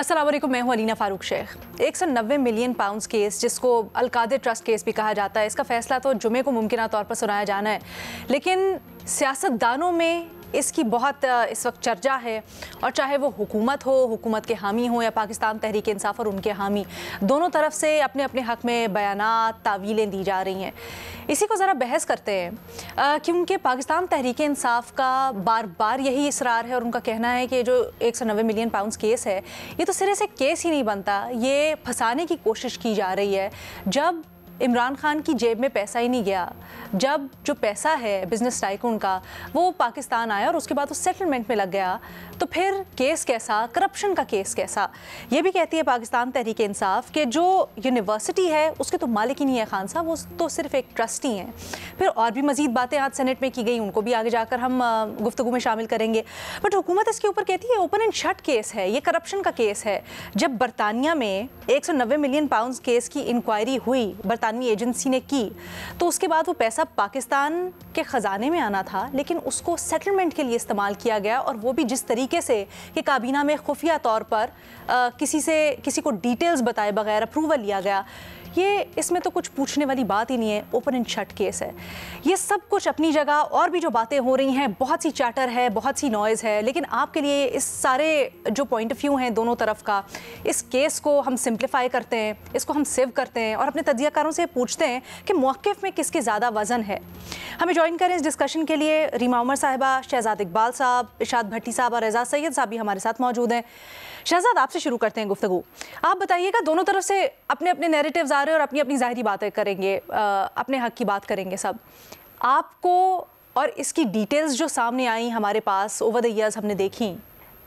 अस्सलाम वालेकुम, मैं हूं Alina Farooq Shaikh. 190 million pounds case, जिसको अलकादिर ट्रस्ट केस भी कहा जाता है, इसका फैसला तो जुमे को मुमकिन तौर पर सुनाया जाना है, लेकिन सियासतदानों में इसकी बहुत इस वक्त चर्चा है। और चाहे वो हुकूमत हो, हुकूमत के हामी हो, या पाकिस्तान तहरीक इंसाफ और उनके हामी, दोनों तरफ से अपने अपने हक़ में बयानात, तावीलें दी जा रही हैं। इसी को ज़रा बहस करते हैं, क्योंकि पाकिस्तान तहरीक इंसाफ का बार बार यही इसरार है और उनका कहना है कि जो 190 मिलियन पाउंड्स केस है, ये तो सिरे से केस ही नहीं बनता, ये फंसाने की कोशिश की जा रही है। जब इमरान खान की जेब में पैसा ही नहीं गया, जब जो पैसा है बिजनेस टाइकून का वो पाकिस्तान आया और उसके बाद वो सेटलमेंट में लग गया, तो फिर केस कैसा, करप्शन का केस कैसा? ये भी कहती है पाकिस्तान तहरीक इंसाफ कि जो यूनिवर्सिटी है उसके तो मालिक ही नहीं है खान साहब, वो तो सिर्फ एक ट्रस्टी हैं। फिर और भी मजीद बातें आज सेनेट में की गई, उनको भी आगे जाकर हम गुफ्तगू में शामिल करेंगे। बट हुकूमत इसके ऊपर कहती है ओपन एंड शट केस है, ये करप्शन का केस है। जब बरतानिया में 190 मिलियन पाउंड्स केस की इंक्वायरी हुई, बरतानवी एजेंसी ने की, तो उसके बाद वो पैसा पाकिस्तान के ख़जाने में आना था, लेकिन उसको सेटलमेंट के लिए इस्तेमाल किया गया, और वो भी जिस तरीके से कि काबीना में खुफिया तौर पर किसी को डिटेल्स बताए बगैर अप्रूवल लिया गया। ये इसमें तो कुछ पूछने वाली बात ही नहीं है, ओपन एंड शट केस है। ये सब कुछ अपनी जगह, और भी जो बातें हो रही हैं, बहुत सी चाटर है, बहुत सी नॉइज़ है, लेकिन आपके लिए इस सारे जो पॉइंट ऑफ व्यू हैं दोनों तरफ का, इस केस को हम सिंप्लीफाई करते हैं, इसको हम सिव करते हैं और अपने तजियाकारों से पूछते हैं कि मौक़िफ़ में किसके ज़्यादा वज़न है। हमें ज्वाइन करें इस डिस्कशन के लिए रीमा उमर साहिबा, शहजाद इकबाल साहब, इरशाद भट्टी साहब और एजाज सैयद साहब भी हमारे साथ मौजूद हैं। शहजाद, आपसे शुरू करते हैं गुफ्तगू। आप बताइएगा, दोनों तरफ से अपने अपने नैरेटिव्स आ रहे हैं और अपनी अपनी ज़ाहिरी बातें करेंगे, अपने हक़ की बात करेंगे सब। आपको और इसकी डिटेल्स जो सामने आई हमारे पास ओवर द ईयर्स हमने देखी,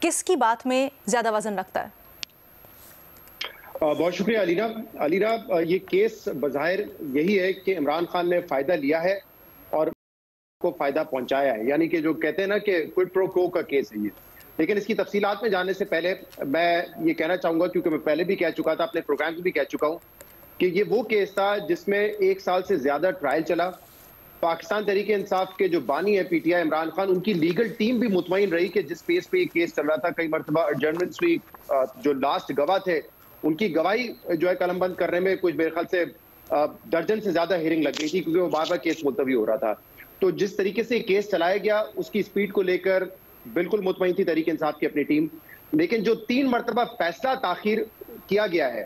किसकी बात में ज़्यादा वज़न रखता है? बहुत शुक्रिया अलीना। ये केस बज़ाहिर यही है कि इमरान खान ने फ़ायदा लिया है और को फ़ायदा पहुंचाया है, यानी कि जो कहते हैं ना कि क्विड प्रो क्वो का केस है ये। लेकिन इसकी तफसीलात में जाने से पहले मैं ये कहना चाहूँगा, क्योंकि मैं पहले भी कह चुका था, अपने प्रोग्राम में भी कह चुका हूँ, कि ये वो केस था जिसमें 1 साल से ज़्यादा ट्रायल चला। पाकिस्तान तहरीक इंसाफ के जो बानी है पीटीआई इमरान खान, उनकी लीगल टीम भी मुतमईन रही कि जिस पेस पे ये केस चल रहा था, कई मरतबा एडजर्नमेंट्स भी, जो लास्ट गवाह थे उनकी गवाही जो है कलमबंद करने में कुछ मेरे ख्याल से दर्जन से ज़्यादा हियरिंग लग गई थी, क्योंकि वो बार बार केस मुलतवी हो रहा था। तो जिस तरीके से केस चलाया गया, उसकी स्पीड को लेकर बिल्कुल मुतमईन थी तहरीक इंसाफ की अपनी टीम। लेकिन जो 3 मरतबा फैसला ताखीर किया गया है,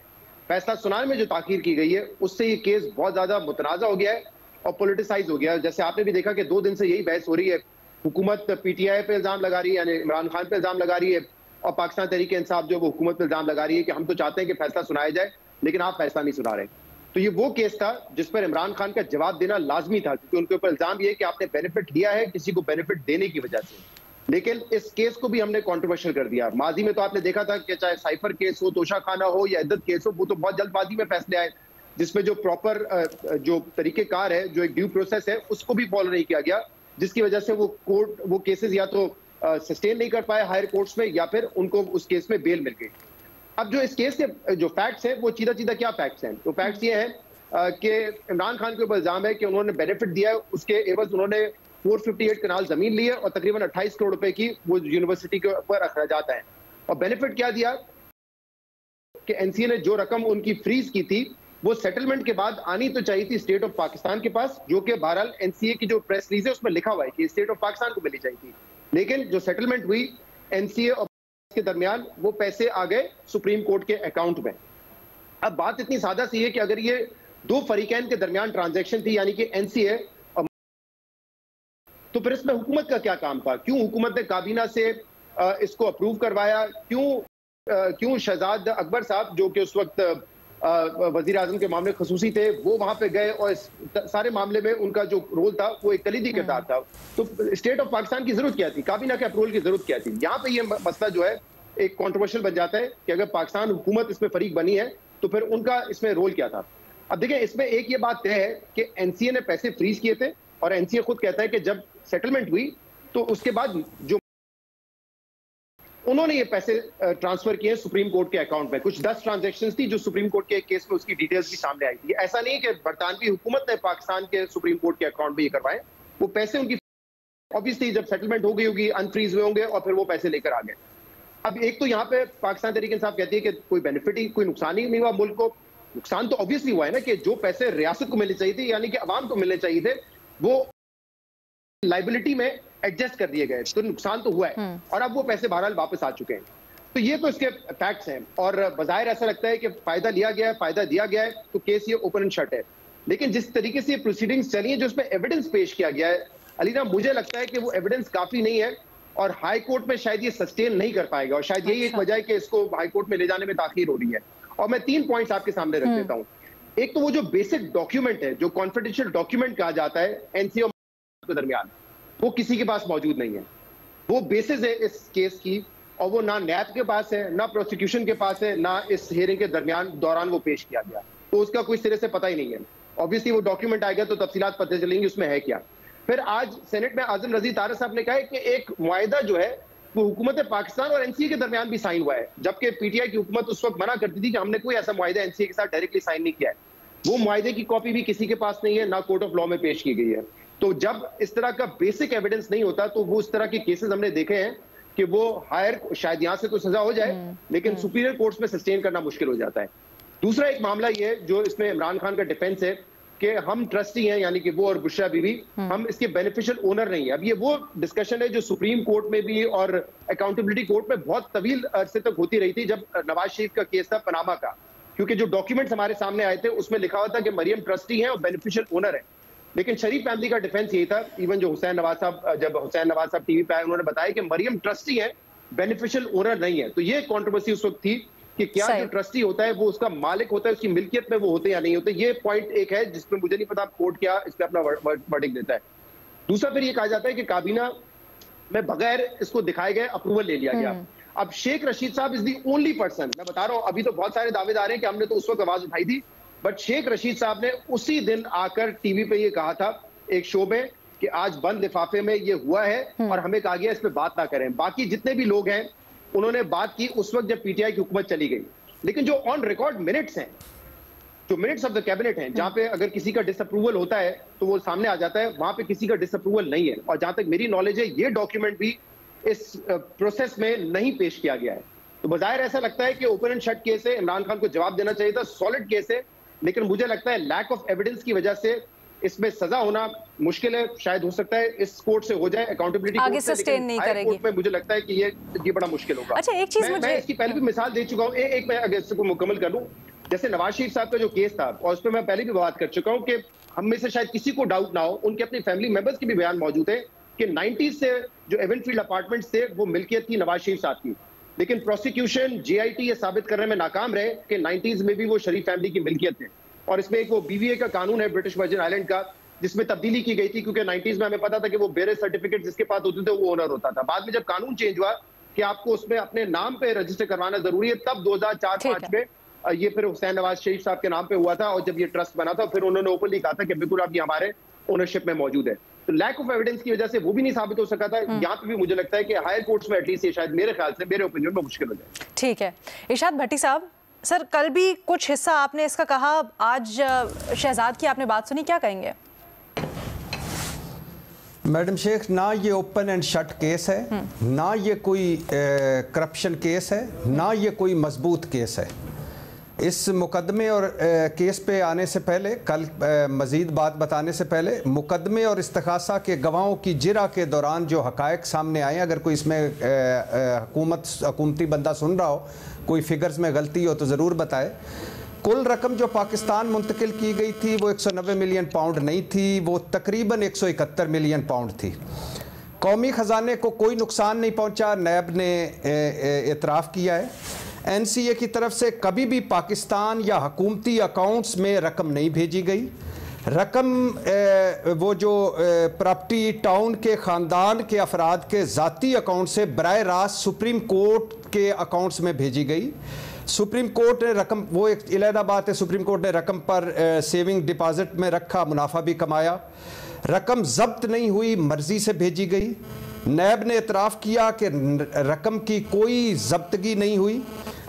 फैसला सुनाने में जो ताखीर की गई है, उससे ये केस बहुत ज़्यादा मुतनाज़ा हो गया है और पोलिटिसाइज हो गया है। जैसे आपने भी देखा कि 2 दिन से यही बहस हो रही है, हुकूमत पीटीआई पे इल्ज़ाम लगा रही है, यानी इमरान खान पे इल्ज़ाम लगा रही है, और पाकिस्तान तहरीक इंसाफ जो वो हुकूमत पे इल्ज़ाम लगा रही है कि हम तो चाहते हैं कि फैसला सुनाया जाए, लेकिन आप फैसला नहीं सुना रहे। तो ये वो केस था जिस पर इमरान खान का जवाब देना लाजमी था, क्योंकि उनके ऊपर इल्ज़ाम ये है कि आपने बेनिफिट लिया है किसी को बेनिफिट देने की वजह से। लेकिन इस केस को भी हमने कंट्रोवर्शियल कर दिया। माजी में तो आपने देखा था कि चाहे साइफर केस हो, तोशा खाना हो या इद्दत केस हो, वो तो बहुत जल्दबाजी में फैसले आए, जिसमें जो प्रॉपर जो तरीकेकार है, जो एक ड्यू प्रोसेस है, उसको भी फॉलो नहीं किया गया, जिसकी वजह से वो केसेस या तो सस्टेन नहीं कर पाए हायर कोर्ट्स में, या फिर उनको उस केस में बेल मिल गई। अब जो इस केस के जो फैक्ट्स हैं, वो सीधा क्या फैक्ट्स हैं? तो फैक्ट्स ये हैं कि इमरान खान के ऊपर इल्जाम है कि उन्होंने बेनिफिट दिया है, उसके एवज उन्होंने 458 कनाल जमीन ली है और तकरीबन 28 करोड़ रुपए की वो यूनिवर्सिटी के ऊपर अखराजात हैं। और बेनिफिट क्या दिया कि एनसीए ने जो रकम उनकी फ्रीज की थी, वो सेटलमेंट के बाद आनी तो चाहिए थी स्टेट ऑफ पाकिस्तान के पास, जो कि बहरहाल एनसीए की जो प्रेस रिलीज है उसमें लिखा हुआ है कि स्टेट ऑफ पाकिस्तान को मिलनी चाहिए थी। लेकिन जो सेटलमेंट हुई एनसीए और के दरमियान, वो पैसे आ गए सुप्रीम कोर्ट के अकाउंट में। अब बात इतनी सादा सी है कि अगर ये 2 फरीकैन के दरमियान ट्रांजैक्शन थी, यानी कि एनसीए, तो फिर इसमें हुकूमत का क्या काम था? क्यों हुकूमत ने काबीना से इसको अप्रूव करवाया? क्यों शहजाद अकबर साहब, जो कि उस वक्त वजीर आजम के मामले खसूसी थे, वो वहां पे गए और इस सारे मामले में उनका जो रोल था वो एक कलीदी किरदार था। तो स्टेट ऑफ पाकिस्तान की जरूरत क्या थी? काबीना के अप्रूवल की जरूरत क्या थी? यहाँ पे ये मसला जो है एक कंट्रोवर्शियल बन जाता है कि अगर पाकिस्तान हुकूमत इसमें फरीक बनी है तो फिर उनका इसमें रोल क्या था? अब देखिए, इसमें एक ये बात तय है कि एनसीए ने पैसे फ्रीज किए थे, और एनसीए खुद कहता है कि जब सेटलमेंट हुई तो उसके बाद जो उन्होंने ये पैसे ट्रांसफर किए सुप्रीम कोर्ट के अकाउंट में। कुछ 10 ट्रांजैक्शंस थी जो सुप्रीम कोर्ट के केस में उसकी डिटेल्स भी सामने आई थी। ऐसा नहीं है कि बरतानवी हुकूमत ने पाकिस्तान के सुप्रीम कोर्ट के अकाउंट में ये करवाए, वो पैसे उनकी ऑब्वियसली जब सेटलमेंट हो गई होगी, अनफ्रीज हुए होंगे और फिर वो पैसे लेकर आ गए। अब एक तो यहाँ पे पाकिस्तान तहरीक इंसाफ कहती है कि कोई बेनिफिट ही, कोई नुकसान ही नहीं हुआ मुल्क को। नुकसान तो ऑब्वियसली हुआ है ना, कि जो पैसे रियासत को मिलने चाहिए थे, यानी कि अवाम को मिलने चाहिए थे, वो लाइबिलिटी में एडजस्ट कर दिए गए, तो नुकसान तो हुआ है। और अब वो पैसे बहरहाल वापस आ चुके हैं। तो ये तो इसके फैक्ट्स हैं। और बज़ाहिर ऐसा लगता है कि फायदा लिया गया है, फायदा दिया गया है, तो केस ये ओपन एंड शट है। लेकिन जिस तरीके से ये प्रोसीडिंग्स चली है, जो उसमें एविडेंस पेश किया गया है अलीना, मुझे लगता है कि वो एविडेंस काफी नहीं है और हाई कोर्ट में शायद ये सस्टेन नहीं कर पाएगा। और शायद यही एक वजह है कि इसको हाई कोर्ट में ले जाने में ताखीर हो रही है। और मैं 3 पॉइंट्स आपके सामने रख देता हूँ। एक तो वो जो बेसिक डॉक्यूमेंट है, जो कॉन्फिडेंशियल डॉक्यूमेंट कहा जाता है एनसीए के दरमियान, वो किसी के पास मौजूद नहीं है। वो बेसिस है इस केस की, और वो ना नैब के पास है, ना प्रोसिक्यूशन के पास है, ना इस हियरिंग के दौरान वो पेश किया गया। तो उसका कोई सिरे से पता ही नहीं है। ऑब्वियसली वो डॉक्यूमेंट आएगा तो तफसीलात पता चलेंगी उसमें है क्या। फिर आज सेनेट में आजम रजी तारक साहब ने कहा है कि एक मुआहिदा जो है वो हुकूमत पाकिस्तान और एनसीए के दरमियान भी साइन हुआ है, जबकि पीटीआई की हुकूमत उस वक्त मना करती थी कि हमने कोई ऐसा मुआहिदा एनसीए के साथ डायरेक्टली साइन नहीं किया है। वो मुआहिदे की कॉपी भी किसी के पास नहीं है, ना कोर्ट ऑफ लॉ में पेश की गई है। तो जब इस तरह का बेसिक एविडेंस नहीं होता, तो वो इस तरह के केसेस हमने देखे हैं कि वो हायर, शायद यहां से तो सजा हो जाए, लेकिन सुपीरियर कोर्ट्स में सस्टेन करना मुश्किल हो जाता है। दूसरा एक मामला ये जो इसमें इमरान खान का डिफेंस है कि हम ट्रस्टी हैं, यानी कि वो और बुशरा बीवी, हम इसके बेनिफिशियल ओनर नहीं है। अब ये वो डिस्कशन है जो सुप्रीम कोर्ट में भी और अकाउंटेबिलिटी कोर्ट में बहुत तवील अरसे तक होती रही थी, जब नवाज शरीफ का केस था पनामा का। क्योंकि जो डॉक्यूमेंट्स हमारे सामने आए थे उसमें लिखा हुआ था कि मरियम ट्रस्टी है और बेनिफिशियल ओनर है। लेकिन शरीफ फैमिली का डिफेंस यही था, इवन जो हुसैन नवाज साहब, जब हुसैन नवाज साहब टीवी पे आए, उन्होंने बताया कि मरियम ट्रस्टी है, बेनिफिशियल ओनर नहीं है। तो ये कंट्रोवर्सी उस वक्त थी कि क्या जो ट्रस्टी होता है वो उसका मालिक होता है, उसकी मिल्कियत में वो होते या नहीं होते। ये पॉइंट एक है जिसमें मुझे नहीं पता कोर्ट क्या इस पर अपना वर्डिक्ट देता है। दूसरा फिर ये कहा जाता है कि काबीना में बगैर इसको दिखाए गए अप्रूवल ले लिया गया। अब शेख रशीद साहब इज दी ओनली पर्सन, मैं बता रहा हूं, अभी तो बहुत सारे दावेदार हैं कि हमने तो उस वक्त आवाज उठाई थी, बट शेख रशीद साहब ने उसी दिन आकर टीवी पे ये कहा था एक शो में कि आज बंद लिफाफे में ये हुआ है और हमें कहा गया इस पे बात ना करें। बाकी जितने भी लोग हैं उन्होंने बात की उस वक्त जब पीटीआई की हुकूमत चली गई। लेकिन जो ऑन रिकॉर्ड मिनट्स हैं, जो मिनट्स ऑफ द कैबिनेट हैं, जहां पे अगर किसी का डिसअप्रूवल होता है तो वो सामने आ जाता है, वहां पे किसी का डिसअप्रूवल नहीं है। और जहां तक मेरी नॉलेज है ये डॉक्यूमेंट भी इस प्रोसेस में नहीं पेश किया गया है। तो बजाय ऐसा लगता है कि ओपन एंड शट केस है, इमरान खान को जवाब देना चाहिए था, सॉलिड केस है, लेकिन मुझे लगता है लैक ऑफ एविडेंस की वजह से इसमें सजा होना मुश्किल है। शायद हो सकता है इस कोर्ट से हो जाए, अकाउंटेबिलिटी आगे सस्टेन नहीं करेगी। कोर्ट में मुझे लगता है कि ये बड़ा मुश्किल होगा। अच्छा, एक चीज मैं इसकी पहले भी मिसाल दे चुका हूँ, एक मैं अगर इसको मुकम्मल कर लूं, जैसे नवाज शरीफ साहब का जो केस था, और उस पर मैं पहले भी बात कर चुका हूँ कि हम में से शायद किसी को डाउट ना हो, उनके अपने फैमिली मेंबर्स के भी बयान मौजूद है कि 90s से जो एवेंफील्ड अपार्टमेंट्स थे वो मिल्कियत थी नवाज शरीफ साहब की। लेकिन प्रोसिक्यूशन, जेआईटी ये साबित करने में नाकाम रहे कि 90s में भी वो शरीफ फैमिली की मिल्कियत है। और इसमें एक वो बीवीए का कानून है ब्रिटिश वर्जिन आइलैंड का, जिसमें तब्दीली की गई थी, क्योंकि 90s में हमें पता था कि वो बेरे सर्टिफिकेट जिसके पास होते थे वो ओनर होता था। बाद में जब कानून चेंज हुआ कि आपको उसमें अपने नाम पे रजिस्टर करवाना जरूरी है, तब 2004-5 में ये फिर हुसैन नवाज शरीफ साहब के नाम पे हुआ था। और जब ये ट्रस्ट बना था फिर उन्होंने ओपनली कहा था कि बिल्कुल अब ये हमारे ओनरशिप में मौजूद है। तो लैक ऑफ एविडेंस की वजह से वो भी नहीं साबित हो सका था। यहाँ पे भी मुझे लगता है कि हायर कोर्ट्स में एटलीस्ट ये शायद मेरे ख्याल से, मेरे ओपिनियन में मुश्किल हो जाए। ठीक है, इरशाद भट्टी साहब, सर कल भी कुछ हिस्सा आपने इसका कहा, आज शहजाद की आपने बात सुनी, क्या कहेंगे? मैडम शेख, ना ये ओपन एंड शट केस है, ना ये कोई करप्शन केस है, ना ये कोई मजबूत केस है। इस मुकदमे और केस पे आने से पहले, कल मज़ीद बात बताने से पहले, मुकदमे और इस्तखासा के गवाहों की जिरा के दौरान जो हक़ायक़ सामने आए, अगर कोई इसमें हुकूमती बंदा सुन रहा हो, कोई फिगर्स में गलती हो तो ज़रूर बताए। कुल रकम जो पाकिस्तान मुंतकिल की गई थी वो 190 मिलियन पाउंड नहीं थी, वो तकरीबन 171 मिलियन पाउंड थी। कौमी ख़जाने को कोई नुकसान नहीं पहुंचा, नैब ने एतराफ़ किया है। एनसीए की तरफ से कभी भी पाकिस्तान या हुकूमती अकाउंट्स में रकम नहीं भेजी गई। रकम वो जो प्रॉपर्टी टाउन के ख़ानदान के अफराद के ज़ाती अकाउंट से बराह रास्त सुप्रीम कोर्ट के अकाउंट्स में भेजी गई। सुप्रीम कोर्ट ने रकम, वो एक अलहदा बात है, सुप्रीम कोर्ट ने रकम पर सेविंग डिपॉजिट में रखा, मुनाफा भी कमाया। रकम जब्त नहीं हुई, मर्जी से भेजी गई। नैब ने इतराफ़ किया कि रकम की कोई जब्तगी नहीं हुई।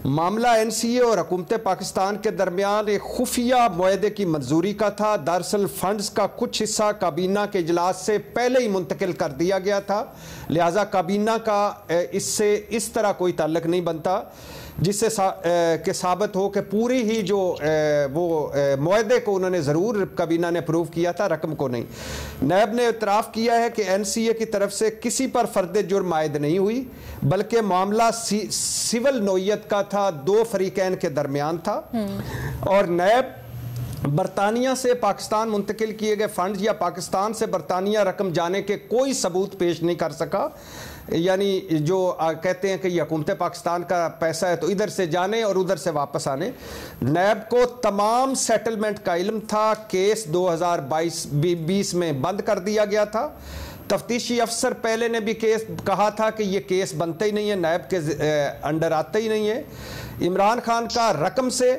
मामला NCA और हुकूमत पाकिस्तान के दरमियान एक खुफिया मुआहदे की मंजूरी का था। दरअसल फंड्स का कुछ हिस्सा काबीना के इजलास से पहले ही मुंतकिल कर दिया गया था, लिहाजा काबीना का इससे इस तरह कोई ताल्लुक नहीं बनता जिससे के साबित हो कि पूरी ही जो वो मुआहदे को उन्होंने ज़रूर काबीना ने अप्रूव किया था, रकम को नहीं। नैब ने इतराफ़ किया है कि NCA की तरफ से किसी पर फ़र्द जुर्म आयद नहीं हुई, बल्कि मामला सिविल नोयत का था, दो फरीकैन के दरमियान था और नैब बरतानिया से पाकिस्तान मुंतकिल किए गए फंड या पाकिस्तान से बरतानिया रकम जाने के कोई सबूत पेश नहीं कर सका। यानी जो कहते हैं कि ये हुकूमत पाकिस्तान का पैसा है तो इधर से जाने और उधर से वापस आने। नैब को तमाम सेटलमेंट का इल्म था। केस 2022 में बंद कर दिया गया था। तफ्तीशी अफसर पहले ने भी केस कहा था कि ये केस बनते ही नहीं है, नैब के अंडर आते ही नहीं है। इमरान खान का रकम से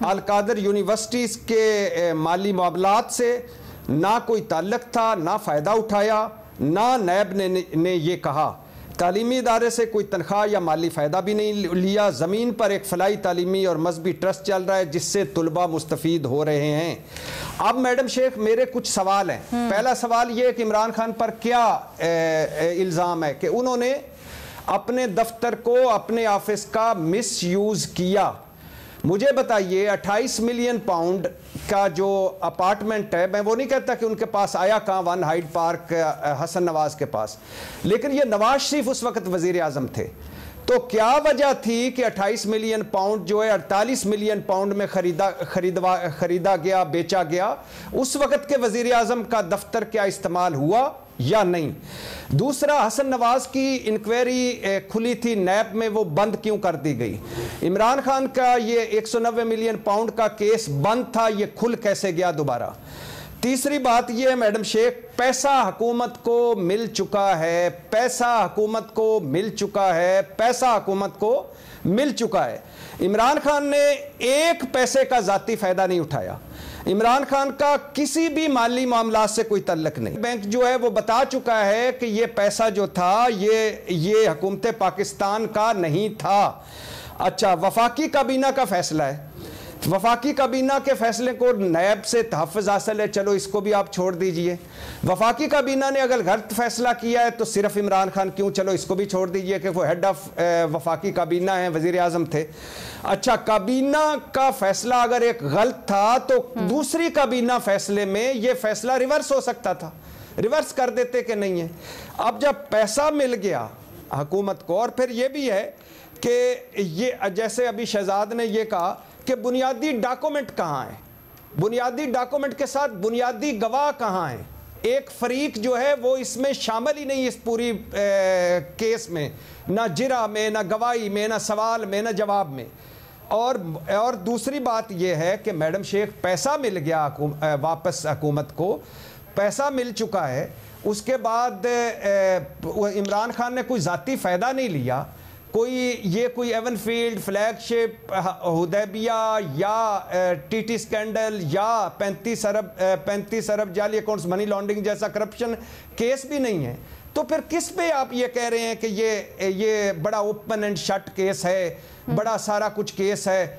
अलकादर यूनिवर्सिटीज़ के माली मामलात से ना कोई ताल्लुक था, ना फ़ायदा उठाया, ना नैब ने ये कहा। तालीमी इदारे से कोई तनख्वाह या माली फ़ायदा भी नहीं लिया। ज़मीन पर एक फलाई तालीमी और मजहबी ट्रस्ट चल रहा है जिससे तुलबा मुस्तफ़ीद हो रहे हैं। अब मैडम शेख मेरे कुछ सवाल हैं। पहला सवाल ये है कि इमरान खान पर क्या इल्ज़ाम है कि उन्होंने अपने दफ्तर को, अपने ऑफिस का मिस यूज़ किया। मुझे बताइए 28 मिलियन पाउंड का जो अपार्टमेंट है, मैं वो नहीं कहता कि उनके पास आया कहाँ, one Hyde Park Hasan Nawaz के पास, लेकिन ये नवाज शरीफ उस वक्त वजीर आजम थे। तो क्या वजह थी कि 28 मिलियन पाउंड जो है 48 मिलियन पाउंड में खरीदा गया, बेचा गया? उस वक्त के वजीर आजम का दफ्तर क्या इस्तेमाल हुआ या नहीं? दूसरा, हसन नवाज की इंक्वायरी खुली थी नैब में, वो बंद क्यों कर दी गई? इमरान खान का ये 190 मिलियन पाउंड का केस बंद था, ये खुल कैसे गया दोबारा? तीसरी बात यह है मैडम शेख, पैसा हुकूमत को मिल चुका है, पैसा हुकूमत को मिल चुका है, पैसा हुकूमत को मिल चुका है। इमरान खान ने एक पैसे का जाती फायदा नहीं उठाया। इमरान खान का किसी भी माली मामला से कोई तल्लक नहीं। बैंक जो है वो बता चुका है कि ये पैसा जो था ये हुकूमत पाकिस्तान का नहीं था। अच्छा, वफाकी काबीना का फैसला है, वफाकी काबीना के फैसले को नैब से तहफ़्फ़ुज़ हासिल है, चलो इसको भी आप छोड़ दीजिए। वफाकी काबीना ने अगर गलत फैसला किया है तो सिर्फ इमरान खान क्यों, चलो इसको भी छोड़ दीजिए कि वो हेड ऑफ वफाकी काबीना है, वज़ीर आज़म थे। अच्छा, काबीना का फैसला अगर एक गलत था तो दूसरी काबीना फैसले में ये फैसला रिवर्स हो सकता था, रिवर्स कर देते कि नहीं है। अब जब पैसा मिल गया हुकूमत को, और फिर ये भी है कि ये जैसे अभी शहजाद ने ये कहा कि बुनियादी डॉक्यूमेंट कहाँ हैं, बुनियादी डॉक्यूमेंट के साथ बुनियादी गवाह कहाँ हैं? एक फरीक जो है वो इसमें शामिल ही नहीं, इस पूरी केस में, ना जिरा में, ना गवाही में, ना सवाल में, ना जवाब में। और दूसरी बात यह है कि मैडम शेख पैसा मिल गया वापस हुकूमत को, पैसा मिल चुका है, उसके बाद इमरान खान ने कोई ज़ाती फ़ायदा नहीं लिया, कोई एवन फील्ड, फ्लैगशिप, हुदैबिया या टीटी स्कैंडल या 35 अरब जाली अकाउंट्स मनी लॉन्ड्रिंग जैसा करप्शन केस भी नहीं है। तो फिर किस पे आप ये कह रहे हैं कि ये बड़ा ओपन एंड शट केस है, बड़ा सारा कुछ केस है?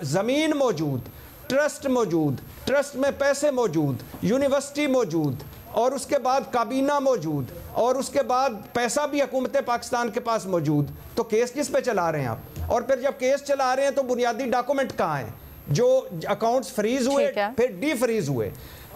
ज़मीन मौजूद, ट्रस्ट मौजूद, ट्रस्ट में पैसे मौजूद, यूनिवर्सिटी मौजूद, और उसके बाद काबीना मौजूद, और उसके बाद पैसा भी हुकूमत पाकिस्तान के पास मौजूद। तो केस किस पे चला रहे हैं आप? और फिर जब केस चला रहे हैं तो बुनियादी डॉक्यूमेंट कहाँ हैं? जो अकाउंट्स फ्रीज हुए, फिर डी फ्रीज हुए,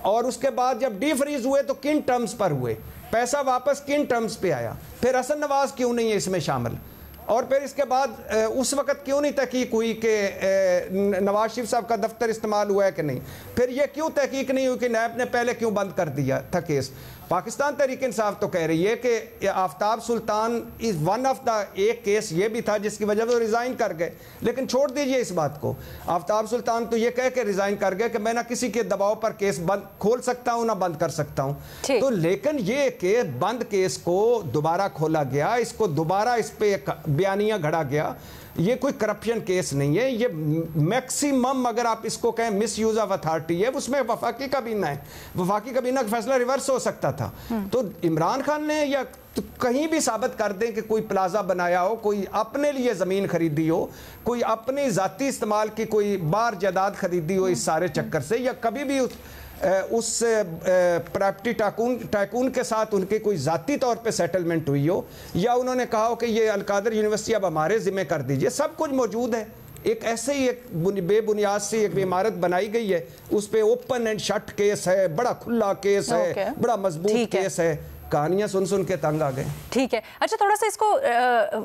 और उसके बाद जब डी फ्रीज हुए तो किन टर्म्स पर हुए? पैसा वापस किन टर्म्स पे आया? फिर हसन नवाज क्यों नहीं है इसमें शामिल? और फिर इसके बाद उस वक्त क्यों नहीं तहकीक हुई कि नवाज शरीफ साहब का दफ्तर इस्तेमाल हुआ है कि नहीं? फिर ये क्यों तहकीक नहीं हुई कि नैब ने पहले क्यों बंद कर दिया था केस? पाकिस्तान तहरीक इंसाफ तो कह रही है कि आफ्ताब सुल्तान इज वन ऑफ द, एक केस ये भी था जिसकी वजह से रिज़ाइन कर गए, लेकिन छोड़ दीजिए इस बात को। आफ्ताब सुल्तान तो ये कह के रिज़ाइन कर गए कि मैं ना किसी के दबाव पर केस बंद खोल सकता हूँ ना बंद कर सकता हूँ। तो लेकिन ये केस, बंद केस को दोबारा खोला गया, इसको दोबारा इस पर बयानिया घड़ा गया। ये कोई करप्शन केस नहीं है, ये मैक्सिमम अगर आप इसको कहें मिस यूज ऑफ अथॉरिटी है। उसमें वफाकी काबीना है, वफाकी काबीना का फैसला रिवर्स हो सकता था। तो इमरान खान ने या तो कहीं भी साबित कर दें कि कोई प्लाजा बनाया हो, कोई अपने लिए ज़मीन खरीदी हो, कोई अपने ज़ाती इस्तेमाल की कोई बार जायदाद खरीदी हो इस सारे चक्कर से, या कभी भी उस प्रॉपर्टी टाइकून के साथ उनके कोई ज़ाती तौर पे सेटलमेंट हुई हो, या उन्होंने कहा हो कि ये अलकादर यूनिवर्सिटी अब हमारे ज़िम्मे कर दीजिए, सब कुछ मौजूद है। एक ऐसे ही एक बेबुनियाद से एक इमारत बनाई गई है, उस पर ओपन एंड शट केस है, बड़ा खुला केस है, बड़ा मजबूत केस है। कहानियां सुन के तंग आ गए। ठीक है, अच्छा थोड़ा सा इसको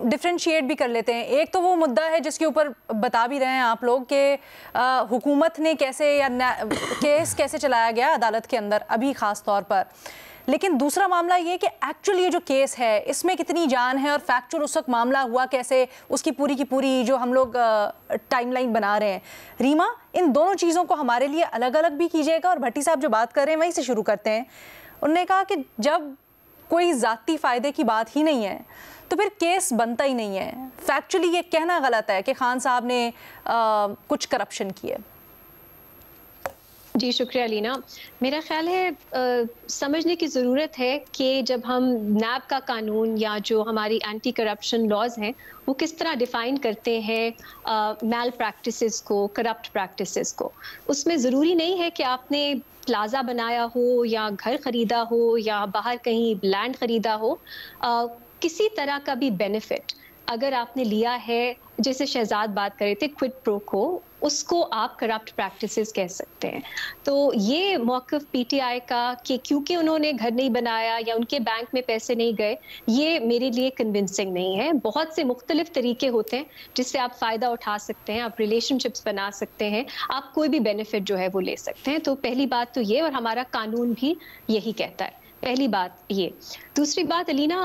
डिफरेंशिएट भी कर लेते हैं। एक तो वो मुद्दा है जिसके ऊपर बता भी रहे हैं आप लोग कि हुकूमत ने कैसे या केस कैसे चलाया गया अदालत के अंदर अभी ख़ास तौर पर, लेकिन दूसरा मामला ये कि एक्चुअली ये जो केस है इसमें कितनी जान है और फैक्चुअल उस वक्त मामला हुआ कैसे, उसकी पूरी की पूरी जो हम लोग टाइमलाइन बना रहे हैं। रीमा, इन दोनों चीज़ों को हमारे लिए अलग अलग भी कीजिएगा, और भट्टी साहब जो बात कर रहे हैं वहीं से शुरू करते हैं। उन्होंने कहा कि जब कोई ज़ाती फ़ायदे की बात ही नहीं है तो फिर केस बनता ही नहीं है। फैक्चुअली ये कहना गलत है कि खान साहब ने कुछ करप्शन किए। जी शुक्रिया लीना। मेरा ख्याल है समझने की ज़रूरत है कि जब हम नैब का कानून या जो हमारी एंटी करप्शन लॉज हैं वो किस तरह डिफ़ाइन करते हैं मैल प्रैक्टिसेस को, करप्ट प्रैक्टिसेस को, उसमें ज़रूरी नहीं है कि आपने प्लाजा बनाया हो या घर ख़रीदा हो या बाहर कहीं लैंड ख़रीदा हो, किसी तरह का भी बेनिफिट अगर आपने लिया है, जैसे शहजाद बात कर रहे थे क्विड प्रो को, उसको आप करप्ट प्रैक्टिसेस कह सकते हैं। तो ये मौक़िफ़ पीटीआई का कि क्योंकि उन्होंने घर नहीं बनाया या उनके बैंक में पैसे नहीं गए, ये मेरे लिए कन्विंसिंग नहीं है। बहुत से मुख्तलिफ तरीके होते हैं जिससे आप फ़ायदा उठा सकते हैं, आप रिलेशनशिप्स बना सकते हैं, आप कोई भी बेनिफिट जो है वो ले सकते हैं। तो पहली बात तो ये, और हमारा कानून भी यही कहता है, पहली बात ये। दूसरी बात अलीना,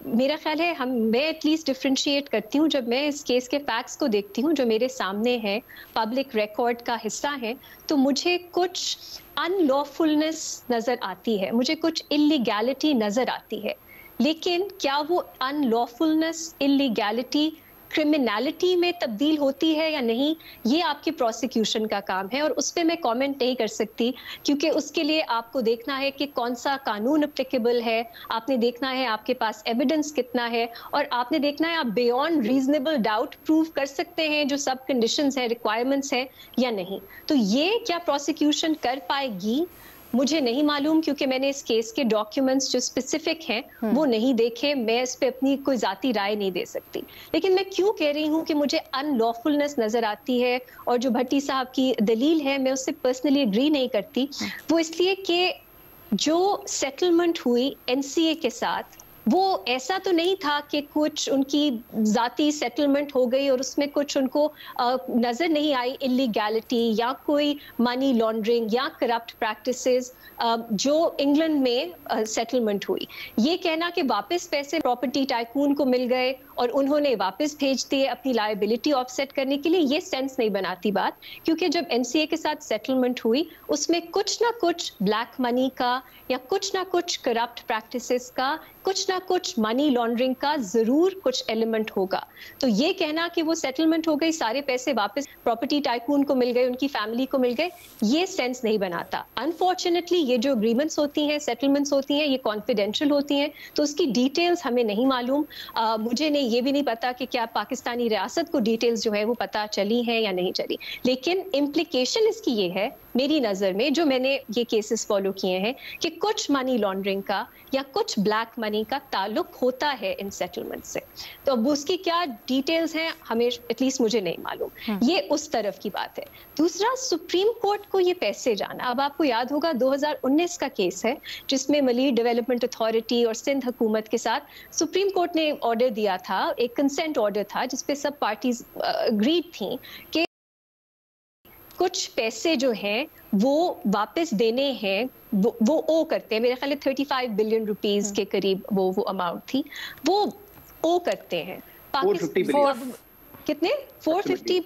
मेरा ख्याल है मैं एटलीस्ट डिफ्रेंशिएट करती हूँ जब मैं इस केस के फैक्ट्स को देखती हूँ जो मेरे सामने है, पब्लिक रिकॉर्ड का हिस्सा है, तो मुझे कुछ अनलॉफुलनेस नज़र आती है, मुझे कुछ इलीगैलिटी नज़र आती है। लेकिन क्या वो अनलॉफुलनेस, इलीगैलिटी क्रिमिनलिटी में तब्दील होती है या नहीं, ये आपकी प्रोसिक्यूशन का काम है, और उस पर मैं कमेंट नहीं कर सकती, क्योंकि उसके लिए आपको देखना है कि कौन सा कानून एप्लीकेबल है, आपने देखना है आपके पास एविडेंस कितना है, और आपने देखना है आप बियॉन्ड रीजनेबल डाउट प्रूव कर सकते हैं जो सब कंडीशंस हैं, रिक्वायरमेंट्स हैं या नहीं। तो ये क्या प्रोसिक्यूशन कर पाएगी मुझे नहीं मालूम, क्योंकि मैंने इस केस के डॉक्यूमेंट्स जो स्पेसिफिक हैं वो नहीं देखे, मैं इस पे अपनी कोई जाती राय नहीं दे सकती। लेकिन मैं क्यों कह रही हूँ कि मुझे अनलॉफुलनेस नजर आती है, और जो भट्टी साहब की दलील है मैं उससे पर्सनली एग्री नहीं करती, वो इसलिए कि जो सेटलमेंट हुई एनसीए के साथ वो ऐसा तो नहीं था कि कुछ उनकी जाती सेटलमेंट हो गई और उसमें कुछ उनको नजर नहीं आई इलीगैलिटी या कोई मनी लॉन्ड्रिंग या करप्ट प्रैक्टिसेस जो इंग्लैंड में सेटलमेंट हुई। ये कहना कि वापस पैसे प्रॉपर्टी टाइकून को मिल गए और उन्होंने वापस भेज दिए अपनी लायबिलिटी ऑफसेट करने के लिए, ये सेंस नहीं बनाती बात, क्योंकि जब एनसीए के साथ सेटलमेंट हुई उसमें कुछ ना कुछ ब्लैक मनी का या कुछ ना कुछ करप्ट प्रैक्टिसेस का, कुछ ना कुछ मनी लॉन्ड्रिंग का जरूर कुछ एलिमेंट होगा। तो ये कहना कि वो सेटलमेंट हो गई, सारे पैसे वापस प्रॉपर्टी टाइकून को मिल गए, उनकी फैमिली को मिल गए, ये सेंस नहीं बनाता। अनफॉर्चुनेटली ये जो एग्रीमेंट्स होती हैं, सेटलमेंट्स होती हैं, ये कॉन्फिडेंशियल होती हैं, तो उसकी डिटेल्स हमें नहीं मालूम। मुझे नहीं, ये भी नहीं पता कि क्या पाकिस्तानी रियासत को डिटेल्स जो है वो पता चली हैं या नहीं चली, लेकिन इम्प्लीकेशन इसकी ये है मेरी नज़र में, जो मैंने ये केसेस फॉलो किए हैं, कि कुछ मनी लॉन्ड्रिंग का या कुछ ब्लैक मनी का ताल्लुक होता है इन सेटलमेंट से। तो अब उसकी क्या डिटेल्स हैं हमें एटलीस्ट मुझे नहीं मालूम। ये उस तरफ की बात है। दूसरा, सुप्रीम कोर्ट को ये पैसे जाना, अब आपको याद होगा 2019 का केस है जिसमें मलीर डेवलपमेंट अथॉरिटी और सिंध हुकूमत के साथ सुप्रीम कोर्ट ने ऑर्डर दिया था, एक कंसेंट ऑर्डर था जिसपे सब पार्टीज अग्रीड थी कि कुछ पैसे जो हैं वो वापस देने हैं, वो ओ करते हैं, मेरे ख्याल 35 बिलियन रुपीस के करीब वो अमाउंट थी, वो ओ करते हैं। 450 बिलियन कितने 450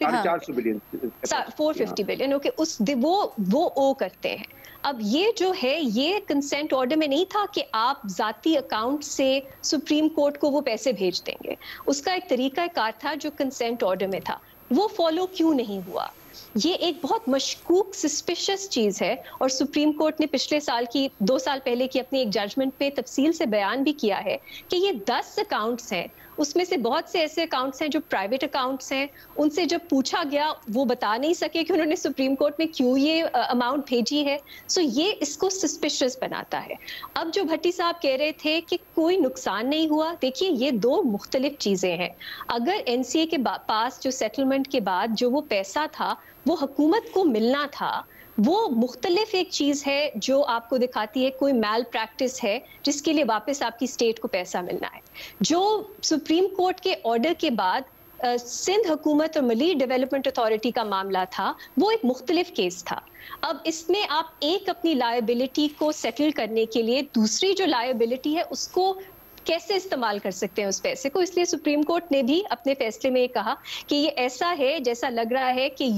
बिलियन 450 बिलियन ओके, उस वो ओ करते हैं। अब ये जो है ये कंसेंट ऑर्डर में नहीं था कि आप जाती अकाउंट से सुप्रीम कोर्ट को वो पैसे भेज देंगे, उसका एक तरीका कार था जो कंसेंट ऑर्डर में था, वो फॉलो क्यों नहीं हुआ? ये एक बहुत मशकूक सस्पिशियस चीज़ है। और सुप्रीम कोर्ट ने पिछले साल की 2 साल पहले की अपनी एक जजमेंट पे तफसील से बयान भी किया है कि ये 10 अकाउंट्स हैं, उसमें से बहुत से ऐसे अकाउंट्स हैं जो प्राइवेट अकाउंट्स हैं। उनसे जब पूछा गया वो बता नहीं सके कि उन्होंने सुप्रीम कोर्ट में क्यों ये अमाउंट भेजी है। सो ये इसको सस्पिशियस बनाता है। अब जो भट्टी साहब कह रहे थे कि कोई नुकसान नहीं हुआ, देखिए ये दो मुख्तलिफ चीज़ें हैं। अगर एनसीए के पास जो सेटलमेंट के बाद जो वो पैसा था वो हुकूमत को मिलना था, वो मुख्तलिफ एक चीज़ है जो आपको दिखाती है कोई मैल प्रैक्टिस है जिसके लिए वापस आपकी स्टेट को पैसा मिलना है। जो सुप्रीम कोर्ट के ऑर्डर के बाद सिंध हुकूमत और मली डेवलपमेंट अथॉरिटी का मामला था, वो एक मुख्तलिफ केस था। अब इसमें आप एक अपनी लायबिलिटी को सेटल करने के लिए दूसरी जो लायबिलिटी है उसको कैसे इस्तेमाल कर सकते हैं उस पैसे को। इसलिए सुप्रीम कोर्ट ने भी अपने फैसले में कहा कि ये ऐसा है जैसा लग रहा है कि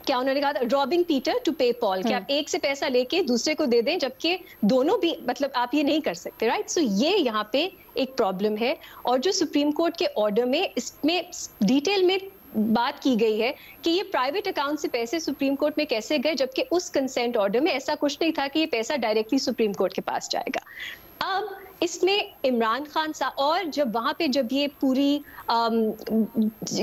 क्या उन्होंने कहा रॉबिंग पीटर टू पे पॉल, कि आप एक से पैसा लेके दूसरे को दे दें जबकि दोनों भी मतलब आप ये नहीं कर सकते, राइट। सो ये यहाँ पे एक प्रॉब्लम है। और जो सुप्रीम कोर्ट के ऑर्डर में इसमें डिटेल में बात की गई है कि ये प्राइवेट अकाउंट से पैसे सुप्रीम कोर्ट में कैसे गए, जबकि उस कंसेंट ऑर्डर में ऐसा कुछ नहीं था कि ये पैसा डायरेक्टली सुप्रीम कोर्ट के पास जाएगा। अब इसमें इमरान खान साहब और जब वहाँ पे जब ये पूरी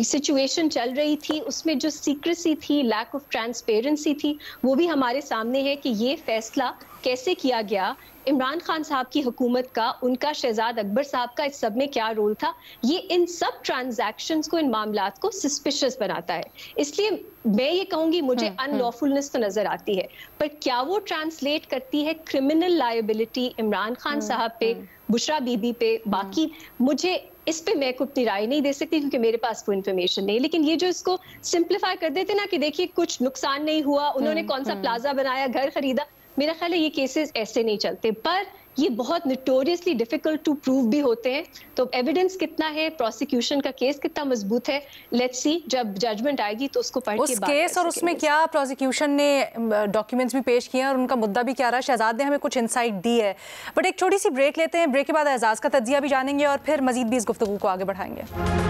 सिचुएशन चल रही थी उसमें जो सीक्रेसी थी, लैक ऑफ ट्रांसपेरेंसी थी, वो भी हमारे सामने है कि ये फैसला कैसे किया गया, इमरान खान साहब की हुकूमत का, उनका शहजाद अकबर साहब का इस सब में क्या रोल था। ये इन सब ट्रांजैक्शंस को, इन मामलात को सस्पिशियस बनाता है। इसलिए मैं ये कहूंगी मुझे अनलॉफुलनेस तो नजर आती है, पर क्या वो ट्रांसलेट करती है क्रिमिनल लायबिलिटी इमरान खान साहब पे, बुशरा बीबी पे? बाकी मुझे इस पे मैं अपनी राय नहीं दे सकती क्योंकि मेरे पास कोई इन्फॉर्मेशन नहीं। लेकिन ये जो इसको सिंप्लीफाई कर देते ना कि देखिए कुछ नुकसान नहीं हुआ, उन्होंने कौन सा प्लाजा बनाया, घर खरीदा, मेरा ख्याल है ये केसेस ऐसे नहीं चलते। पर ये बहुत नोटोरियसली डिफिकल्ट टू प्रूव भी होते हैं। तो एविडेंस कितना है, प्रोसिक्यूशन का केस कितना मजबूत है, लेट्स सी जब जजमेंट आएगी तो उसको पढ़ के बात केस और उसमें क्या प्रोसिक्यूशन ने डॉक्यूमेंट्स भी पेश किए हैं और उनका मुद्दा भी क्या रहा, शहजाद ने हमें कुछ इंसाइट दी है। बट एक छोटी सी ब्रेक लेते हैं, ब्रेक के बाद एजाज का तज्जिया भी जानेंगे और फिर मजीद भी इस गुफ्तगू को आगे बढ़ाएंगे।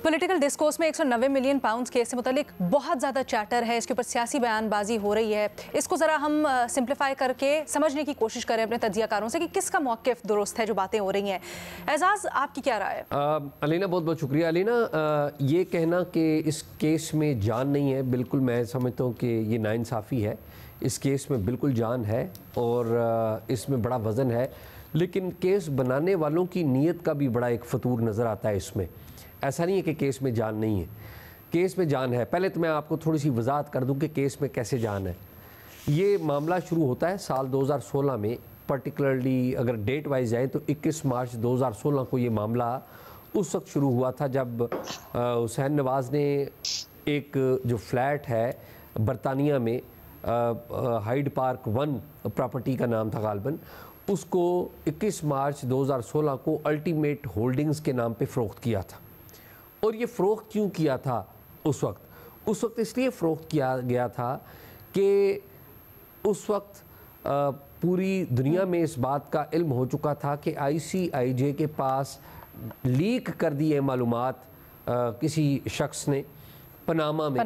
पॉलिटिकल डिस्कोर्स में 190 मिलियन पाउंड्स केस से मुतालिक बहुत ज़्यादा चैटर है, इसके ऊपर सियासी बयानबाजी हो रही है। इसको ज़रा हम सिंप्लीफाई करके समझने की कोशिश करें अपने तज्जियाकारों से कि किसका मौक़िफ़ दुरुस्त है जो बातें हो रही हैं। एजाज, आपकी क्या राय है? अलीना, बहुत बहुत शुक्रिया। अलीना, ये कहना कि इस केस में जान नहीं है, बिल्कुल मैं समझता हूँ कि ये नाइंसाफ़ी है। इस केस में बिल्कुल जान है और इसमें बड़ा वज़न है, लेकिन केस बनाने वालों की नीयत का भी बड़ा एक फतूर नज़र आता है इसमें। ऐसा नहीं है कि केस में जान नहीं है, केस में जान है। पहले तो मैं आपको थोड़ी सी वजाहत कर दूं कि केस में कैसे जान है। ये मामला शुरू होता है साल 2016 में, पर्टिकुलरली अगर डेट वाइज जाए तो 21 मार्च 2016 को ये मामला उस वक्त शुरू हुआ था जब हुसैन नवाज़ ने एक जो फ्लैट है बरतानिया में, हाइड पार्क 1 प्रॉपर्टी का नाम था गालबन, उसको 21 मार्च 2016 को अल्टीमेट होल्डिंग्स के नाम पे फ़रोख्त किया था। और ये फ़रोख्त क्यों किया था उस वक्त इसलिए फ़रोख्त किया गया था कि उस वक्त पूरी दुनिया में इस बात का इल्म हो चुका था कि ICIJ के पास लीक कर दी है मालूमात किसी शख्स ने पनामा में।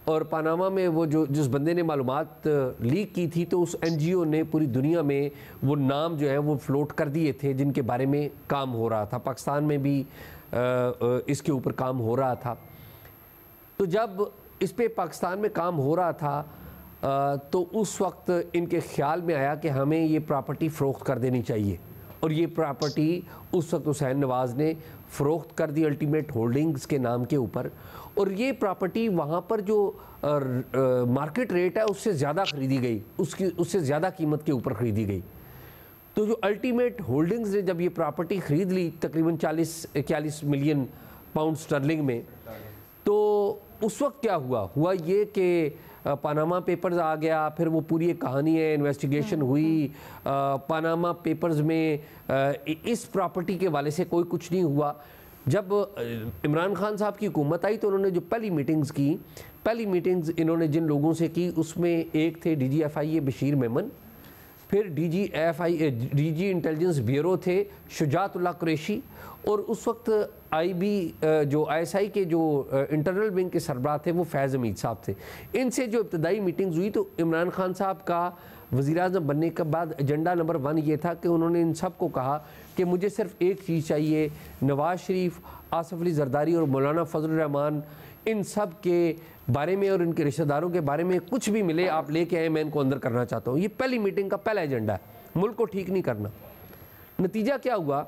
और पनामा में वो जिस बंदे ने मालूमात लीक की थी, तो उस NGO ने पूरी दुनिया में वो नाम जो है वो फ्लोट कर दिए थे जिनके बारे में काम हो रहा था। पाकिस्तान में भी इसके ऊपर काम हो रहा था। तो जब इस पे पाकिस्तान में काम हो रहा था तो उस वक्त इनके ख्याल में आया कि हमें ये प्रॉपर्टी फ़रोख्त कर देनी चाहिए। और ये प्रॉपर्टी उस वक्त हुसैन नवाज़ ने फ़रोख्त कर दी अल्टीमेट होल्डिंग्स के नाम के ऊपर। और ये प्रॉपर्टी वहाँ पर जो मार्केट रेट है उससे ज़्यादा ख़रीदी गई, उससे ज़्यादा कीमत के ऊपर ख़रीदी गई। तो जो अल्टीमेट होल्डिंग्स ने जब ये प्रॉपर्टी ख़रीद ली तकरीबन 40-41 मिलियन पाउंड स्टर्लिंग में, तो उस वक्त क्या हुआ ये कि पनामा पेपर्स आ गया। फिर वो पूरी एक कहानी है, इन्वेस्टिगेशन हुई पनामा पेपर्स में, इस प्रॉपर्टी के वाले से कोई कुछ नहीं हुआ। जब इमरान खान साहब की हुकूमत आई तो उन्होंने जो पहली मीटिंग्स इन्होंने जिन लोगों से की उसमें एक थे DGFI बशीर मेमन, फिर डीजी इंटेलिजेंस ब्यूरो थे शुजातुल्लाह कुरैशी, और उस वक्त जो ISI के जो इंटरनल विंग के सरबराह थे वो फैज़ हमीद साहब थे। इनसे जो इब्तदाई मीटिंग्स हुई तो इमरान खान साहब का वज़ीर-ए-आज़म बनने के बाद एजेंडा नंबर 1 ये था कि उन्होंने इन सब को कहा कि मुझे सिर्फ एक चीज़ चाहिए, नवाज़ शरीफ, आसिफ अली जरदारी और मौलाना फजल रहमान, इन सब के बारे में और इनके रिश्तेदारों के बारे में कुछ भी मिले आप लेके आए, मैं इनको अंदर करना चाहता हूँ। ये पहली मीटिंग का पहला एजेंडा है, मुल्क को ठीक नहीं करना। नतीजा क्या हुआ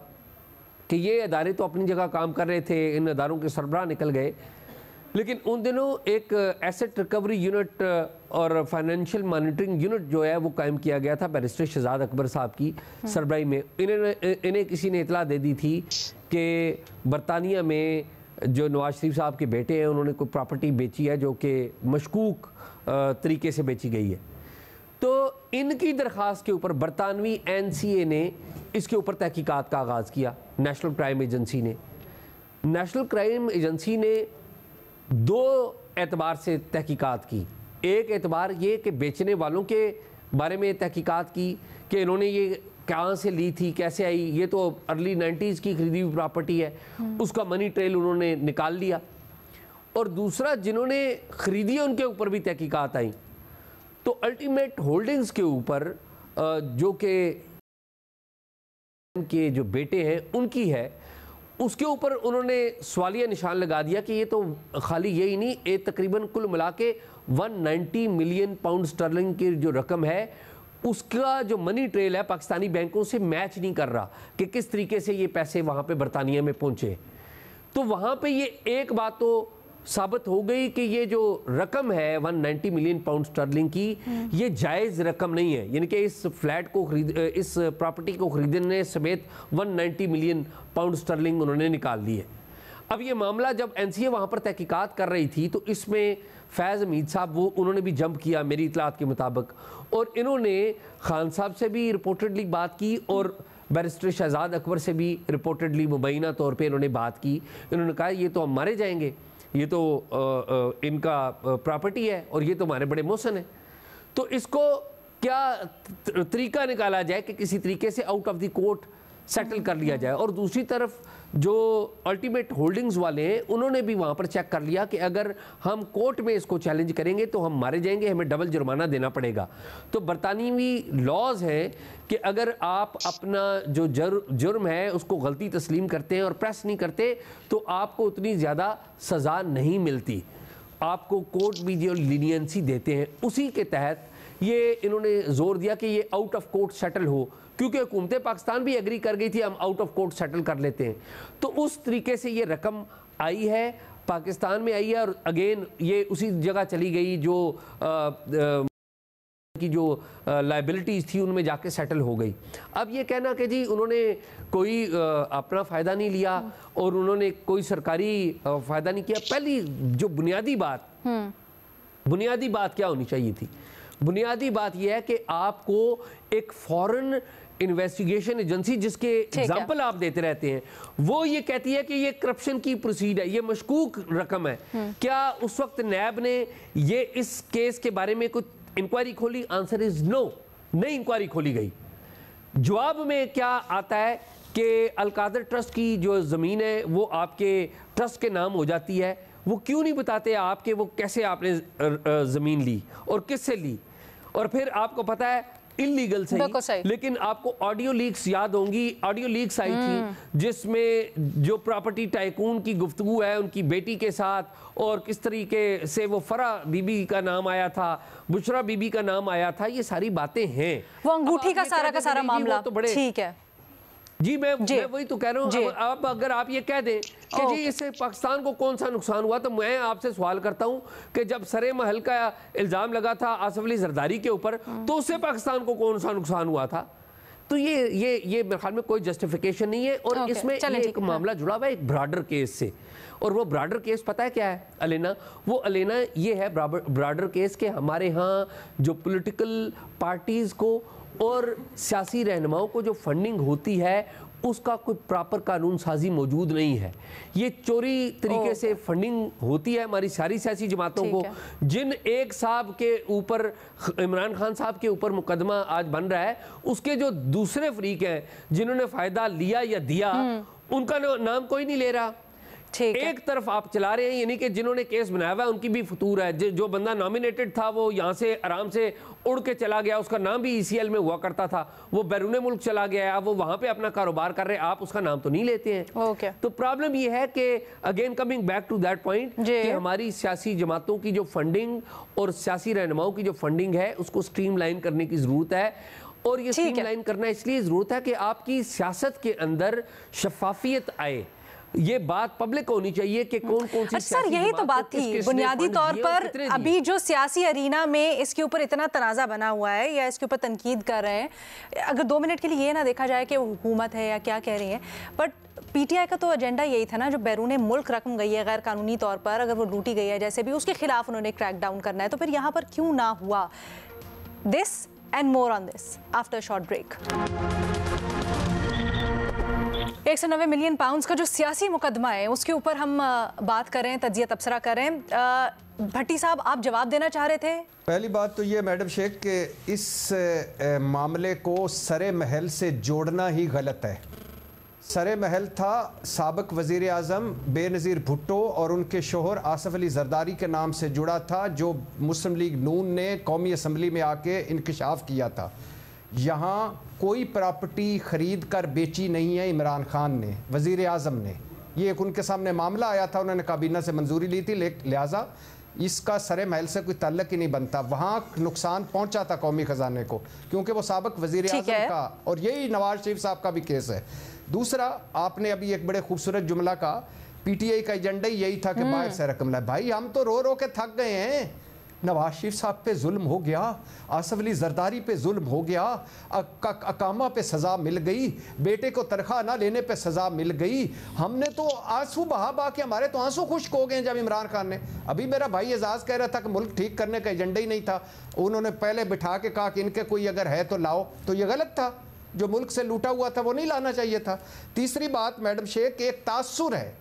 कि ये अदारे तो अपनी जगह काम कर रहे थे, इन अदारों के सरबराह निकल गए, लेकिन उन दिनों एक एसेट रिकवरी यूनिट और फाइनेंशियल मॉनिटरिंग यूनिट जो है वो कायम किया गया था बैरिस्टर शहजाद अकबर साहब की सरबराही में। इन्हें किसी ने इतला दे दी थी कि बरतानिया में जो नवाज शरीफ साहब के बेटे हैं उन्होंने कोई प्रॉपर्टी बेची है जो कि मशकूक तरीके से बेची गई है। तो इनकी दरख्वास्त के ऊपर बरतानवी NCA ने इसके ऊपर तहकीकात का आगाज़ किया। नेशनल क्राइम एजेंसी ने 2 एतबार से तहकीकात की। एक एतबार ये कि बेचने वालों के बारे में तहकीकात की कि इन्होंने ये कहाँ से ली थी, कैसे आई, ये तो अर्ली 90s की खरीदी हुई प्रॉपर्टी है, उसका मनी ट्रेल उन्होंने निकाल लिया। और दूसरा, जिन्होंने खरीदी है उनके ऊपर भी तहकीकात आई। तो अल्टीमेट होल्डिंग्स के ऊपर जो के जो बेटे हैं उनकी है, उसके ऊपर उन्होंने सवालिया निशान लगा दिया कि ये तो खाली यही नहीं, एक तकरीबन कुल मिला के 190 मिलियन पाउंड स्टर्लिंग की जो रकम है उसका जो मनी ट्रेल है पाकिस्तानी बैंकों से मैच नहीं कर रहा कि किस तरीके से ये पैसे वहाँ पे बरतानिया में पहुँचे। तो वहाँ पे ये एक बात तो साबित हो गई कि ये जो रकम है 190 मिलियन पाउंड स्टर्लिंग की, ये जायज़ रकम नहीं है, यानी कि इस फ्लैट को इस प्रॉपर्टी को खरीदने समेत 190 मिलियन पाउंड स्टर्लिंग उन्होंने निकाल दी है। अब ये मामला जब NCA वहाँ पर तहकीकात कर रही थी तो इसमें फैज़ हमीद साहब उन्होंने भी जंप किया मेरी इतलात के मुताबिक, और इन्होंने खान साहब से भी रिपोर्टेडली बात की और बैरिस्टर शहजाद अकबर से भी रिपोर्टेडली मुबैना तौर पे इन्होंने बात की। इन्होंने कहा ये तो हम मारे जाएंगे, ये तो इनका प्रॉपर्टी है और ये तो हमारे बड़े मोहसन है, तो इसको क्या तरीका निकाला जाए कि किसी तरीके से out of the court settle कर लिया जाए। और दूसरी तरफ जो अल्टीमेट होल्डिंग्स वाले हैं उन्होंने भी वहाँ पर चेक कर लिया कि अगर हम कोर्ट में इसको चैलेंज करेंगे तो हम मारे जाएंगे, हमें डबल जुर्माना देना पड़ेगा। तो बरतानवी लॉज हैं कि अगर आप अपना जो जुर्म है उसको गलती तस्लीम करते हैं और प्रेस नहीं करते तो आपको उतनी ज़्यादा सज़ा नहीं मिलती, आपको कोर्ट भी जो लीनियंसी देते हैं उसी के तहत ये इन्होंने जोर दिया कि ये आउट ऑफ कोर्ट सेटल हो, क्योंकि हुकूमत पाकिस्तान भी एग्री कर गई थी हम आउट ऑफ कोर्ट सेटल कर लेते हैं। तो उस तरीके से ये रकम आई है, पाकिस्तान में आई है और अगेन ये उसी जगह चली गई जो की जो लायबिलिटीज़ थी उनमें जाके सेटल हो गई। अब ये कहना कि जी उन्होंने कोई अपना फ़ायदा नहीं लिया और उन्होंने कोई सरकारी फ़ायदा नहीं किया, पहली जो बुनियादी बात क्या होनी चाहिए थी? बुनियादी बात यह है कि आपको एक फॉरेन इन्वेस्टिगेशन एजेंसी जिसके एग्जाम्पल आप देते रहते हैं वो ये कहती है कि ये करप्शन की प्रोसीड है, ये मशकूक रकम है, क्या उस वक्त नैब ने ये इस केस के बारे में कुछ इंक्वायरी खोली? आंसर इज नो, नहीं इंक्वायरी खोली गई। जवाब में क्या आता है कि अलकादर ट्रस्ट की जो ज़मीन है वो आपके ट्रस्ट के नाम हो जाती है, वो क्यों नहीं बताते आपके वो कैसे आपने ज़मीन ली और किससे ली, और फिर आपको पता है इलीगल सही, लेकिन आपको ऑडियो लीक्स याद होंगी, ऑडियो लीक्स आई थी जिसमें जो प्रॉपर्टी टाइकून की गुफ्तगू है उनकी बेटी के साथ और किस तरीके से वो फरा बीबी का नाम आया था, बुशरा बीबी का नाम आया था, ये सारी बातें हैं। वो अंगूठी का सारा मामला तो बड़े ठीक है जी, मैं वही तो कह रहा हूँ। अब अगर आप ये कह दें कि जी इससे पाकिस्तान को कौन सा नुकसान हुआ, तो मैं आपसे सवाल करता हूँ कि जब सरे महल का इल्ज़ाम लगा था आसिफ अली जरदारी के ऊपर तो उससे पाकिस्तान को कौन सा नुकसान हुआ था? तो ये मेरे ख्याल में कोई जस्टिफिकेशन नहीं है। और इसमें एक मामला जुड़ा हुआ है एक ब्रॉडर केस से, और वो ब्रॉडर केस पता है क्या है अलेना? वो अलेना ये है ब्रॉडर केस के हमारे यहाँ जो पॉलिटिकल पार्टीज़ को और सियासी रहनुमाओं को जो फंडिंग होती है उसका कोई प्रॉपर कानून साजी मौजूद नहीं है। ये चोरी तरीके से फंडिंग होती है हमारी सारी सियासी जमातों को। जिन एक साहब के ऊपर, इमरान खान साहब के ऊपर मुकदमा आज बन रहा है, उसके जो दूसरे फरीक हैं जिन्होंने फ़ायदा लिया या दिया, उनका नाम कोई नहीं ले रहा। एक तरफ आप चला रहे हैं, यानी कि जिन्होंने केस बनाया हुआ है उनकी भी फतूर है। जो बंदा नॉमिनेटेड था वो यहाँ से आराम से उड़ के चला गया, उसका नाम भी ECL में हुआ करता था, वो बैरून मुल्क चला गया है, वो वहाँ पे अपना कारोबार कर रहे हैं, आप उसका नाम तो नहीं लेते हैं। तो प्रॉब्लम ये है कि again coming back to that point कि हमारी सियासी जमातों की जो फंडिंग और सियासी रहनुमाओं की जो फंडिंग है उसको स्ट्रीमलाइन करने की ज़रूरत है। और ये स्ट्रीमलाइन करना इसलिए ज़रूरत है कि आपकी सियासत के अंदर शफाफियत आए। ये बात पब्लिक होनी चाहिए कि कौन कौन सी सर यही तो बात थी बुनियादी तौर पर। अभी जो सियासी अरीना में इसके ऊपर इतना तनाज़ा बना हुआ है या इसके ऊपर तनकीद कर रहे हैं, अगर 2 मिनट के लिए ये ना देखा जाए कि वो हुकूमत है या क्या कह रही है, बट PTI का तो एजेंडा यही था ना, जो बैरून मुल्क रकम गई है गैर कानूनी तौर पर, अगर वो लूटी गई है जैसे भी, उसके खिलाफ उन्होंने क्रैक डाउन करना है। तो फिर यहाँ पर क्यों ना हुआ? This and more on this after short break. 190 million pounds का जो सियासी मुकदमा है उसके ऊपर हम बात करें, तजिया तबसरा करें। भट्टी साहब, आप जवाब देना चाह रहे थे। पहली बात तो ये मैडम शेख कि इस मामले को सरे महल से जोड़ना ही गलत है। सरे महल था साबिक वज़ीर आज़म बेनज़ीर भुट्टो और उनके शोहर आसफ अली जरदारी के नाम से जुड़ा था, जो मुस्लिम लीग नून ने कौमी असम्बली में आके इंकशाफ किया था। यहाँ कोई प्रॉपर्टी ख़रीद कर बेची नहीं है इमरान खान ने, वज़ीर आज़म ने। ये एक उनके सामने मामला आया था, उन्होंने काबीना से मंजूरी ली थी, लिहाजा इसका सरे महल से कोई ताल्लुक ही नहीं बनता। वहाँ नुकसान पहुँचा था कौमी ख़जाने को, क्योंकि वो साबिक वज़ीर आज़म का, और यही नवाज शरीफ साहब का भी केस है। दूसरा, आपने अभी एक बड़े खूबसूरत जुमला कहा, PTI का एजेंडा ही यही था कि बाहर से रकम लाए। भाई हम तो रो रो के थक गए हैं। नवाज शरीफ साहब पे जुल्म हो गया, आसफ अली जरदारी पे जुल्म हो गया, अकामा पे सज़ा मिल गई, बेटे को तनख्वाह ना लेने पे सज़ा मिल गई। हमने तो आंसू बहा बहा के, हमारे तो आंसू खुश्क हो गए जब इमरान खान ने, अभी मेरा भाई एजाज कह रहा था कि मुल्क ठीक करने का एजेंडा ही नहीं था। उन्होंने पहले बिठा के कहा कि इनके कोई अगर है तो लाओ, तो ये गलत था। जो मुल्क से लूटा हुआ था वो नहीं लाना चाहिए था। तीसरी बात मैडम शेख, एक तासुर है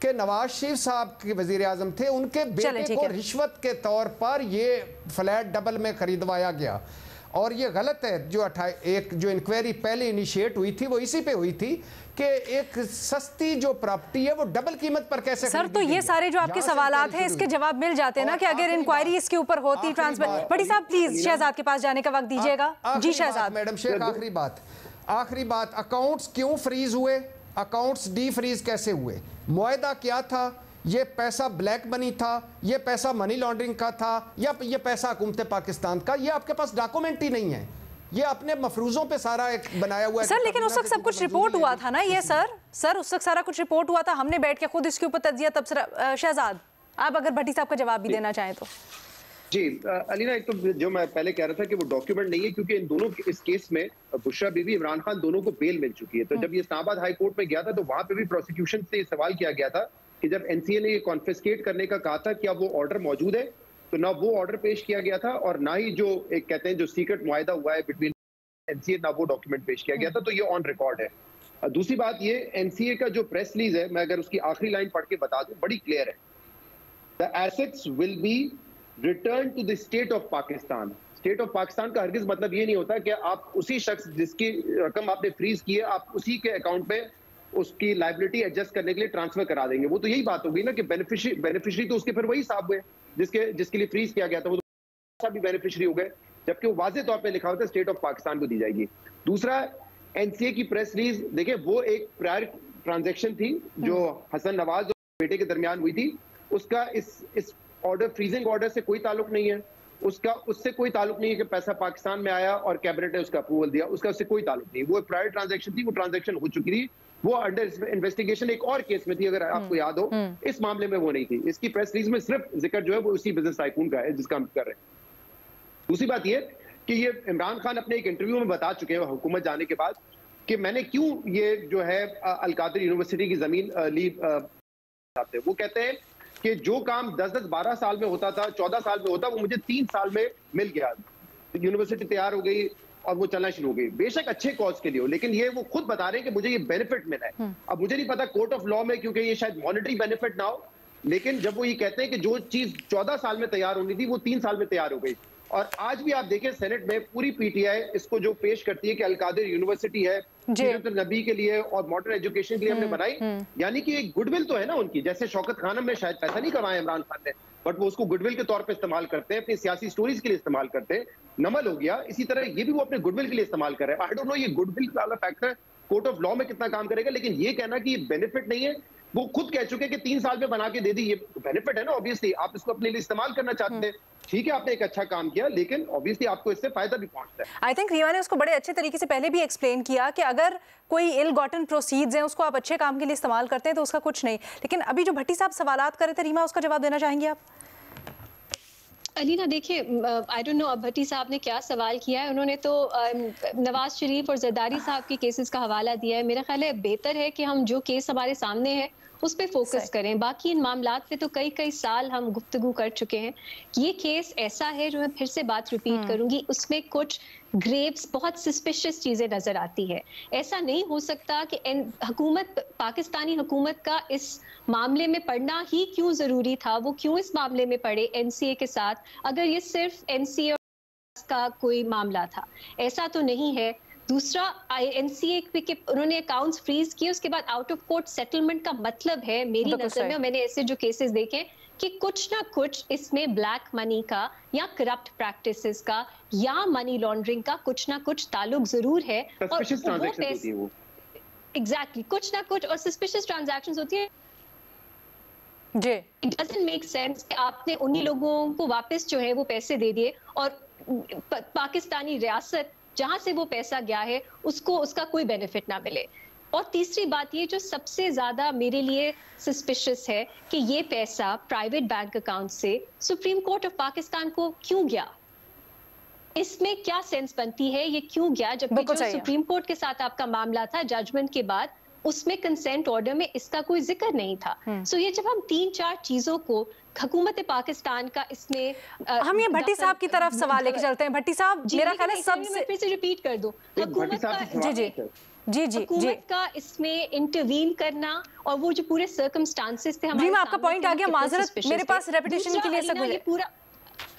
कि नवाज शरीफ साहब के वजीर आजम थे, उनके बेटे को रिश्वत के तौर पर ये फ्लैट डबल में खरीदवाया गया, और ये गलत है। जो इंक्वायरी पहले इनिशिएट हुई थी वो इसी पे हुई थी कि एक सस्ती जो प्रॉपर्टी है वो डबल कीमत पर कैसे। सर तो ये सारे जो आपके सवालात हैं इसके जवाब मिल जाते हैं ना कि अगर इंक्वायरी इसके ऊपर होती ट्रांसपेरेंट। बड़ी साहब प्लीज शहजाद के पास जाने का वक्त दीजिएगा। जी शहजाद। मैडम शेख, आखिरी बात, अकाउंट्स क्यों फ्रीज हुए, अकाउंट्स डी फ्रीज कैसे हुए, मुआहदा क्या था, ये पैसा ब्लैक मनी था, ये पैसा मनी लॉन्ड्रिंग का था, या ये पैसा हुकूमत पाकिस्तान का? ये आपके पास डॉक्यूमेंट ही नहीं है, ये अपने मफरूजों पे सारा एक बनाया हुआ है। सर लेकिन उस वक्त सब कुछ रिपोर्ट हुआ था ना, ये सर उस वक्त सारा कुछ रिपोर्ट हुआ था, हमने बैठ के खुद इसके ऊपर तजिया तबसरा। शहजाद, आप अगर भट्टी साहब का जवाब भी देना चाहें तो। जी अलीना, एक तो जो मैं पहले कह रहा था कि वो डॉक्यूमेंट नहीं है, क्योंकि इन दोनों इस केस में बुशरा बीवी, इमरान खान दोनों को बेल मिल चुकी है। तो जब ये इस्लामाबाद हाई कोर्ट में गया था तो वहां पे भी प्रोसिक्यूशन से सवाल किया गया था कि जब NCA ने ये कॉन्फिस्केट करने का कहा था, क्या वो ऑर्डर मौजूद है? तो ना वो ऑर्डर पेश किया गया था और ना ही जो एक कहते हैं जो सीक्रेट मुआहदा हुआ है बिटवीन NCA, ना वो डॉक्यूमेंट पेश किया गया था। तो ये ऑन रिकॉर्ड है। दूसरी बात, ये NCA का जो प्रेस रिलीज है, मैं अगर उसकी आखिरी लाइन पढ़ के बता दूं, बड़ी क्लियर है। The assets will be return to the state of Pakistan. State of Pakistan का हरगिज मतलब ये नहीं होता कि आप उसी शख्स जिसकी रकम आपने फ्रीज की है, आप उसी के अकाउंट में उसकी लायबिलिटी एडजस्ट करने के लिए ट्रांसफर करा देंगे। वो तो यही बात होगी ना कि बेनिफिशियरी तो उसके फिर वही साहब हुए जिसके लिए फ्रीज किया गया था, वो तो भी बेनिफिशियरी हो गए, जबकि वो वाज़ेह तौर पे लिखा होता है स्टेट ऑफ पाकिस्तान को दी जाएगी। दूसरा, NCA की प्रेस रिलीज देखिए, वो एक प्रायर ट्रांजैक्शन थी जो हसन नवाज और बेटे के दरमियान हुई थी। उसका इस ऑर्डर, फ्रीजिंग ऑर्डर से कोई ताल्लुक नहीं है, उससे कोई ताल्लुक नहीं है कि पैसा पाकिस्तान में आया और कैबिनेट ने उसका अप्रूवल दिया, उससे कोई ताल्लुक नहीं। वो प्रायर ट्रांजैक्शन थी, वो ट्रांजैक्शन हो चुकी थी, वो अंडर इन्वेस्टिगेशन एक और केस में थी, अगर आपको याद हो। इस मामले में वो नहीं थी। इसकी प्रेस रिलीज में सिर्फ जिक्र जो है वो उसी बिजनेस टाइकून का है जिसका हम कर रहे हैं। दूसरी बात ये कि ये इमरान खान अपने एक इंटरव्यू में बता चुके हैं हुकूमत जाने के बाद कि मैंने क्यों ये जो है अल-कादिर यूनिवर्सिटी की जमीन ली। वो कहते हैं कि जो काम 10-12 साल में होता था, 14 साल में होता, वो मुझे 3 साल में मिल गया। यूनिवर्सिटी तैयार हो गई, और वो चलना शुरू हो गई, बेशक अच्छे कॉज के लिए हो, लेकिन ये वो खुद बता रहे हैं कि मुझे ये बेनिफिट मिला है। अब मुझे नहीं पता कोर्ट ऑफ लॉ में, क्योंकि ये शायद मॉनेटरी बेनिफिट ना हो, लेकिन जब वो ये कहते हैं कि जो चीज 14 साल में तैयार होनी थी वो 3 साल में तैयार हो गई। और आज भी आप देखें सेनेट में पूरी पीटीआई इसको जो पेश करती है कि अल-कादिर यूनिवर्सिटी है सीरत नबी के लिए और मॉडर्न एजुकेशन के लिए हमने बनाई, यानी कि एक गुडविल तो है ना उनकी। जैसे शौकत खानम में शायद पैसा नहीं कमाया इमरान खान ने, बट वो उसको गुडविल के तौर पे इस्तेमाल करते हैं, अपनी सियासी स्टोरीज के लिए इस्तेमाल करते हैं। नमल हो गया, इसी तरह ये भी वो अपने गुडविल के लिए इस्तेमाल कर रहे हैं। आई डोंट नो ये गुडविल वाला फैक्टर कोर्ट ऑफ लॉ में कितना काम करेगा, लेकिन ये कहना कि ये बेनिफिट नहीं है, वो खुद कह चुके कि 3 साल में बना के दे दी, ये बेनिफिट है ना। ऑब्वियसली आप इसको अपने लिए इस्तेमाल करना चाहते हैं, ठीक है, आपने एक अच्छा काम किया, लेकिन ऑब्वियसली आपको इससे फायदा भी पहुंचता है। आई थिंक रीमा ने उसको बड़े अच्छे तरीके से पहले भी एक्सप्लेन किया कि अगर कोई इल गॉटन प्रोसीड्स हैं उसको आप अच्छे काम के लिए इस्तेमाल करते हैं तो उसका कुछ नहीं। लेकिन अभी जो भट्टी साहब सवालात कर रहे थे रीमा, उसका जवाब देना चाहेंगे आप? अलीना देखिए, आई डोंट नो अब भट्टी साहब ने क्या सवाल किया है। उन्होंने तो नवाज शरीफ और जरदारी साहब के केसेस का हवाला दिया है। मेरा ख्याल है बेहतर है कि हम जो केस हमारे सामने है उस पे फोकस करें। बाकी इन मामलात पे तो कई साल हम गुफ्तगू कर चुके हैं। ये केस ऐसा है, जो मैं फिर से बात रिपीट करूंगी, उसमें कुछ ग्रेव्स बहुत सस्पिशियस चीजें नजर आती है। ऐसा नहीं हो सकता कि हुकूमत, पाकिस्तानी हुकूमत का इस मामले में पढ़ना ही क्यों जरूरी था, वो क्यों इस मामले में पढ़े एनसीए के साथ, अगर ये सिर्फ एनसीए का कोई मामला था। ऐसा तो नहीं है। दूसरा, एनसीए के उन्होंने अकाउंट्स फ्रीज किए, उसके बाद आउट ऑफ कोर्ट सेटलमेंट का मतलब है मेरी नजर में, मैंने ऐसे जो केसेस देखे, कि कुछ ना कुछ इसमें ब्लैक मनी का या करप्ट प्रैक्टिसेस का या मनी लॉन्ड्रिंग का कुछ ना कुछ ताल्लुक जरूर है। और एग्जैक्टली कुछ ना कुछ और सस्पिशियस ट्रांजैक्शंस होती है। जी, इट डजंट मेक सेंस कि आपने उन्हीं लोगों को वापस जो है वो पैसे दे दिए और पाकिस्तानी रियासत जहां से वो पैसा गया है उसको उसका कोई बेनिफिट ना मिले। और तीसरी बात ये जो सबसे ज्यादा मेरे लिए सस्पिशियस है कि ये पैसा प्राइवेट बैंक अकाउंट से सुप्रीम कोर्ट ऑफ पाकिस्तान को क्यों गया, इसमें क्या सेंस बनती है, ये क्यों गया, जबकि जो सुप्रीम कोर्ट के साथ आपका मामला था जजमेंट के बाद, उसमें कंसेंट ऑर्डर में इसका कोई जिक्र नहीं था। सो ये जब हम 3-4 चीजों को हुकूमत पाकिस्तान का इसमें हम ये भट्टी साहब की तरफ सवाल लेके चलते हैं। भट्टी साहब, मेरा ख्याल है सबसे फिर से रिपीट कर दो, हुकूमत का जी का इसमें इंटरवीन करना और वो जो पूरे सर्कमस्टांसेस थे हमारे, आपका पॉइंट आ गया। माजरत, मेरे पास रेपिटेशन के लिए सब पूरा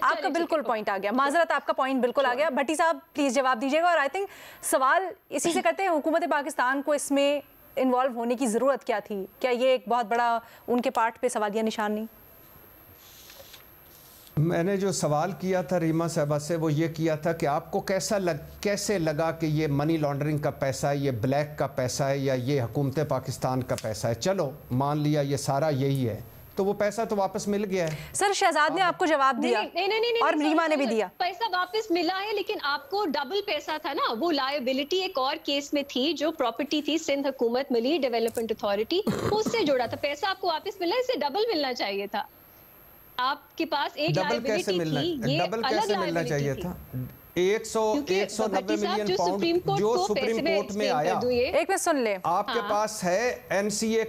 आपका बिल्कुल पॉइंट आ गया। माजरत, आपका पॉइंट बिल्कुल आ गया। भट्टी साहब प्लीज जवाब दीजिएगा। और आई थिंक सवाल इसी से करते हैं, हुकूमत पाकिस्तान को इसमें इन्वॉल्व होने की जरूरत क्या थी? क्या ये एक बहुत बड़ा उनके पार्ट पे सवालिया निशान नहीं? मैंने जो सवाल किया था रीमा साहबा से वो ये किया था कि आपको कैसे लगा कि ये मनी लॉन्ड्रिंग का पैसा है, ये ब्लैक का पैसा है, या ये हुकूमत पाकिस्तान का पैसा है। चलो मान लिया ये सारा यही है, तो वो पैसा तो वापस मिल गया है। सर, शहजाद ने आपको जवाब दिया और रीमा ने भी दिया। पैसा वापस मिला है, लेकिन आपको डबल पैसा था ना। वो लायबिलिटी एक और केस में थी, जो प्रॉपर्टी थी सिंध हुकूमत मली डेवलपमेंट अथॉरिटी, उससे जुड़ा था। पैसा आपको वापस मिला, इससे डबल मिलना चाहिए था। आपके पास एक लायबिलिटी थी, ये डबल कैसे मिलना चाहिए था? 190 मिलियन पाउंड जो सुप्रीम कोर्ट में आया, एक में सुन ले, आपके पास है एनसीए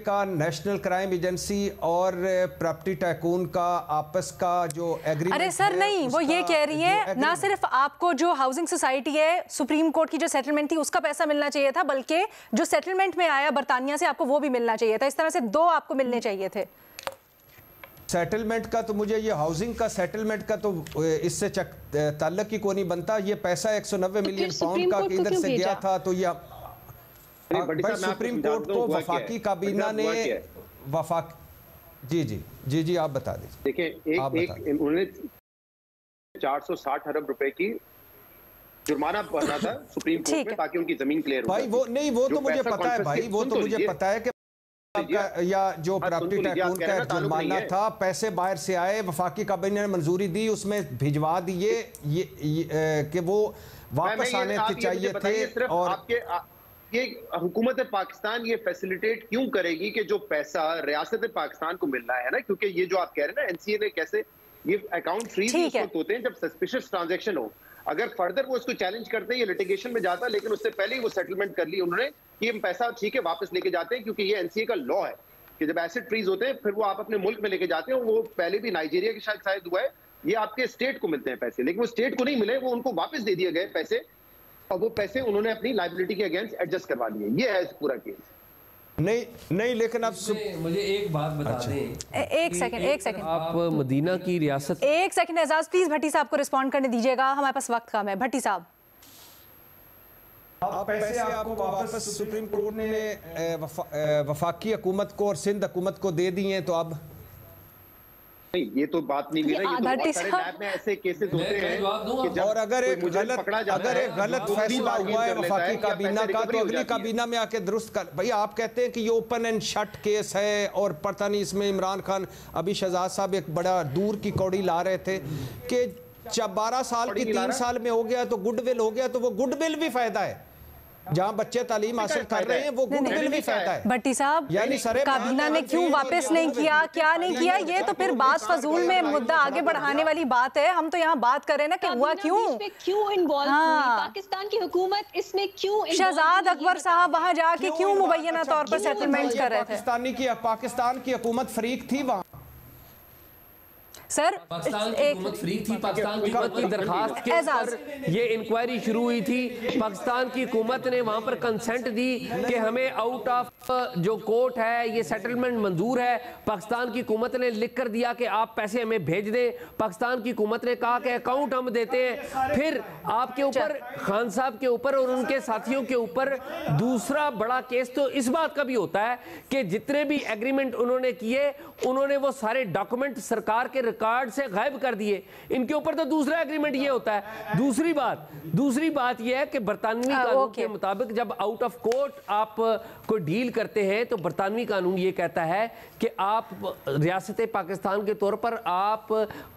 का नेशनल क्राइम एजेंसी और प्रॉपर्टी टाइकून का आपस का जो एग्रीमेंट। अरे सर नहीं, वो ये कह रही है ना सिर्फ आपको जो हाउसिंग सोसाइटी है, सुप्रीम कोर्ट की जो सेटलमेंट थी उसका पैसा मिलना चाहिए था, बल्कि जो सेटलमेंट में आया बरतानिया से आपको वो भी मिलना चाहिए था। इस तरह से 2 आपको मिलने चाहिए थे। सेटलमेंट का तो मुझे, ये हाउसिंग का सेटलमेंट का तो इससे ताल्लुक ही कोई नहीं बनता। ये पैसा 190 मिलियन पाउंड का किधर से गया था? तो ये सुप्रीम कोर्ट को वफाकी काबीना ने जी आप बता दीजिए। देखिए, उन्होंने 460 अरब रुपए की जुर्माना भरना था सुप्रीम कोर्ट में ताकि उनकी जमीन क्लियर हो। भाई वो नहीं, वो तो मुझे पता है भाई, वो तो मुझे पता है कि या जो प्रॉपर्टी टाइकून का जुर्माना था, पैसे बाहर से आए, वफाकी काबीना ने मंजूरी दी, उसमें भिजवा दिए कि वो वापस आने के चाहिए थे। और ये हुकूमत पाकिस्तान ये फैसिलिटेट क्यों करेगी कि जो पैसा रियासत पाकिस्तान को मिल रहा है ना, क्योंकि ये जो आप कह रहे हैं ना, एनसीए ने कैसे ये अकाउंट फ्रीज होते हैं जब सस्पिशियस ट्रांजैक्शन हो। अगर फर्दर वो इसको चैलेंज करते हैं, ये लिटिगेशन में जाता, लेकिन उससे पहले ही वो सेटलमेंट कर ली उन्होंने कि हम पैसा ठीक है वापस लेके जाते हैं, क्योंकि ये एनसीए का लॉ है कि जब एसेट फ्रीज होते हैं फिर वो आप अपने मुल्क में लेके जाते हैं। वो पहले भी नाइजीरिया के शायद हुआ है, ये आपके स्टेट को मिलते हैं पैसे, लेकिन वो स्टेट को नहीं मिले, वो उनको वापस दे दिए गए पैसे, और वो पैसे उन्होंने अपनी लायबिलिटी के अगेंस्ट एडजस्ट करवा लिए। ये है पूरा केस। नहीं लेकिन अब मुझे एक बात बता दें। एक सेकंड आप मदीना की रियासत, एक सेकंड एजाज, प्लीज भट्टी साहब को रिस्पॉन्ड करने दीजिएगा, हमारे पास वक्त कम है। भट्टी साहब, पैसे आपको वापस सुप्रीम कोर्ट ने वफाकी हुकूमत को और सिंध हुकूमत को दे दिए हैं, तो अब नहीं, ये तो बात नहीं हुई ना। ये तो बहुत सारे लैब में ऐसे केसेस होते हैं कि जब और अगर एक गलत फैसला हुआ है वफाकी काबीना का, तो अगली काबीना में आके दुरुस्त कर। भाई आप कहते हैं कि ये ओपन एंड शट केस है और पता नहीं इसमें इमरान खान, अभी शहजाद साहब एक बड़ा दूर की कौड़ी ला रहे थे कि जब 12 साल की 3 साल में हो गया तो गुडविल हो गया, तो वो गुडविल भी फायदा है। जहां बच्चे तालीम हासिल कर रहे हैं वो गुडविल भी फायदा है। भट्टी साहब, यानी काबीना ने क्यों वापस नहीं किया, क्या नहीं किया, ये तो फिर बात फजूल में मुद्दा आगे बढ़ाने वाली बात है। हम तो यहाँ बात कर रहे हैं ना कि हुआ क्यों इन्वॉल्व हुई, पाकिस्तान की हुकूमत इसमें क्यों, शहजाद अकबर साहब वहाँ जाके क्यों मुबैना तौर पर सेटलमेंट कर रहे थे। पाकिस्तान की हुकूमत फरीक थी वहाँ सर। पाकिस्तान की हुकूमत फ्री थी, पाकिस्तान की हुकूमत की दरखास्त के ऊपर ये इंक्वायरी शुरू हुई थी। पाकिस्तान की हुकूमत ने वहाँ पर कंसेंट दी कि हमें आउट ऑफ जो कोर्ट है ये सेटलमेंट मंजूर है। पाकिस्तान की हुकूमत ने लिख कर दिया कि आप पैसे हमें भेज दें। पाकिस्तान की हुकूमत ने कहा कि अकाउंट हम देते हैं। फिर आपके ऊपर, खान साहब के ऊपर और उनके साथियों के ऊपर दूसरा बड़ा केस तो इस बात का भी होता है कि जितने भी एग्रीमेंट उन्होंने किए, उन्होंने वो सारे डॉक्यूमेंट सरकार के रिकॉर्ड से गायब कर दिए। इनके ऊपर तो दूसरा एग्रीमेंट ये होता है। दूसरी बात ये है कि बरतानवी कानून के मुताबिक जब आउट ऑफ कोर्ट आप कोई डील करते हैं तो बरतानवी कानून ये कहता है कि आप रियासत पाकिस्तान के तौर पर आप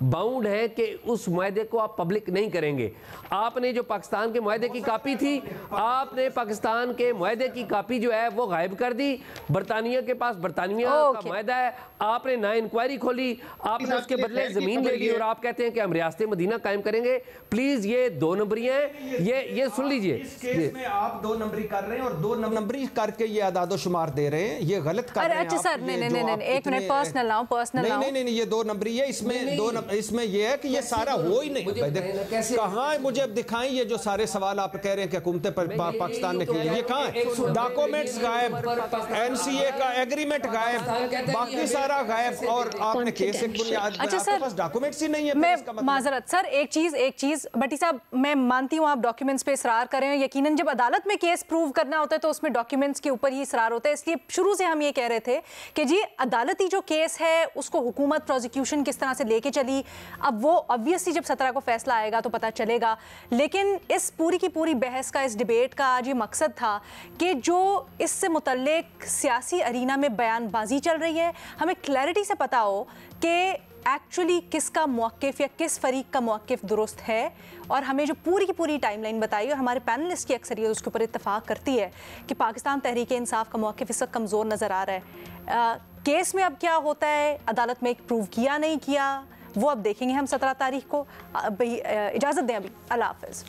बाउंड हैं कि उस मुआहदे को आप पब्लिक नहीं करेंगे। आपने जो पाकिस्तान के मुआहदे की कापी थी, आपने पाकिस्तान के मुआहदे की कापी जो है वो गायब कर दी। बरतानिया के पास बरतानिया का मुआहदा है, आपने ना इंक्वायरी खोली, आपने उसके बदले जमीन ले ली और आप कहते हैं कि हम रियासत मदीना कायम करेंगे। प्लीज ये 2 नंबरियां हैं, ये सुन लीजिए। इस केस में आप 2 नंबरी कर रहे हैं और 2 नंबरी करके ये अदादो शुमार दे रहे हैं, ये गलत कर रहे हैं। अच्छा सर, नहीं, एक मिनट, पर्सनल ना हो। नहीं, ये 2 नंबरी है। इसमें ये है कि ये सारा हो ही नहीं। कहाँ मुझे दिखाएं ये जो सारे सवाल आप कह रहे हैं कि हुकूमत पाकिस्तान ने किए, ये कहाँ है? डॉक्यूमेंट्स गायब, NCA का एग्रीमेंट गायब, बाकी सारा गायब, और आपने केस एक बुनियाद। अच्छा सर, डॉक्यूमेंट्स ही नहीं है। मैं माजरत सर, एक चीज भट्टी साहब, मैं मानती हूँ आप डॉक्यूमेंट्स पे इसरार कर रहे हैं। यकीनन जब अदालत में केस प्रूव करना होता है तो उसमें डॉक्यूमेंट्स के ऊपर ही इसरार होता है। इसलिए शुरू से हम ये कह रहे थे कि जी अदालती जो केस है उसको हुकूमत प्रोसिक्यूशन किस तरह से लेके चली, अब वो ऑब्वियसली जब 17 को फैसला आएगा तो पता चलेगा। लेकिन इस पूरी की पूरी बहस का, इस डिबेट का आज ये मकसद था कि जो इससे मुतल्लिक सियासी अरीना में बयानबाजी चल रही है, हमें क्लैरिटी से पता हो कि एक्चुअली किसका मौक़िफ़ या किस फरीक का मौक़िफ़ दुरुस्त है। और हमें जो पूरी की पूरी टाइमलाइन बताई और हमारे पैनलिस्ट की अक्सरियत उसके ऊपर इत्तफाक करती है कि पाकिस्तान तहरीक इंसाफ का मौक़िफ़ इस वक्त कमज़ोर नज़र आ रहा है। केस में अब क्या होता है, अदालत में प्रूव किया नहीं किया, वो अब देखेंगे हम 17 तारीख को। इजाज़त दें अभी, अल्लाह हाफ़िज़।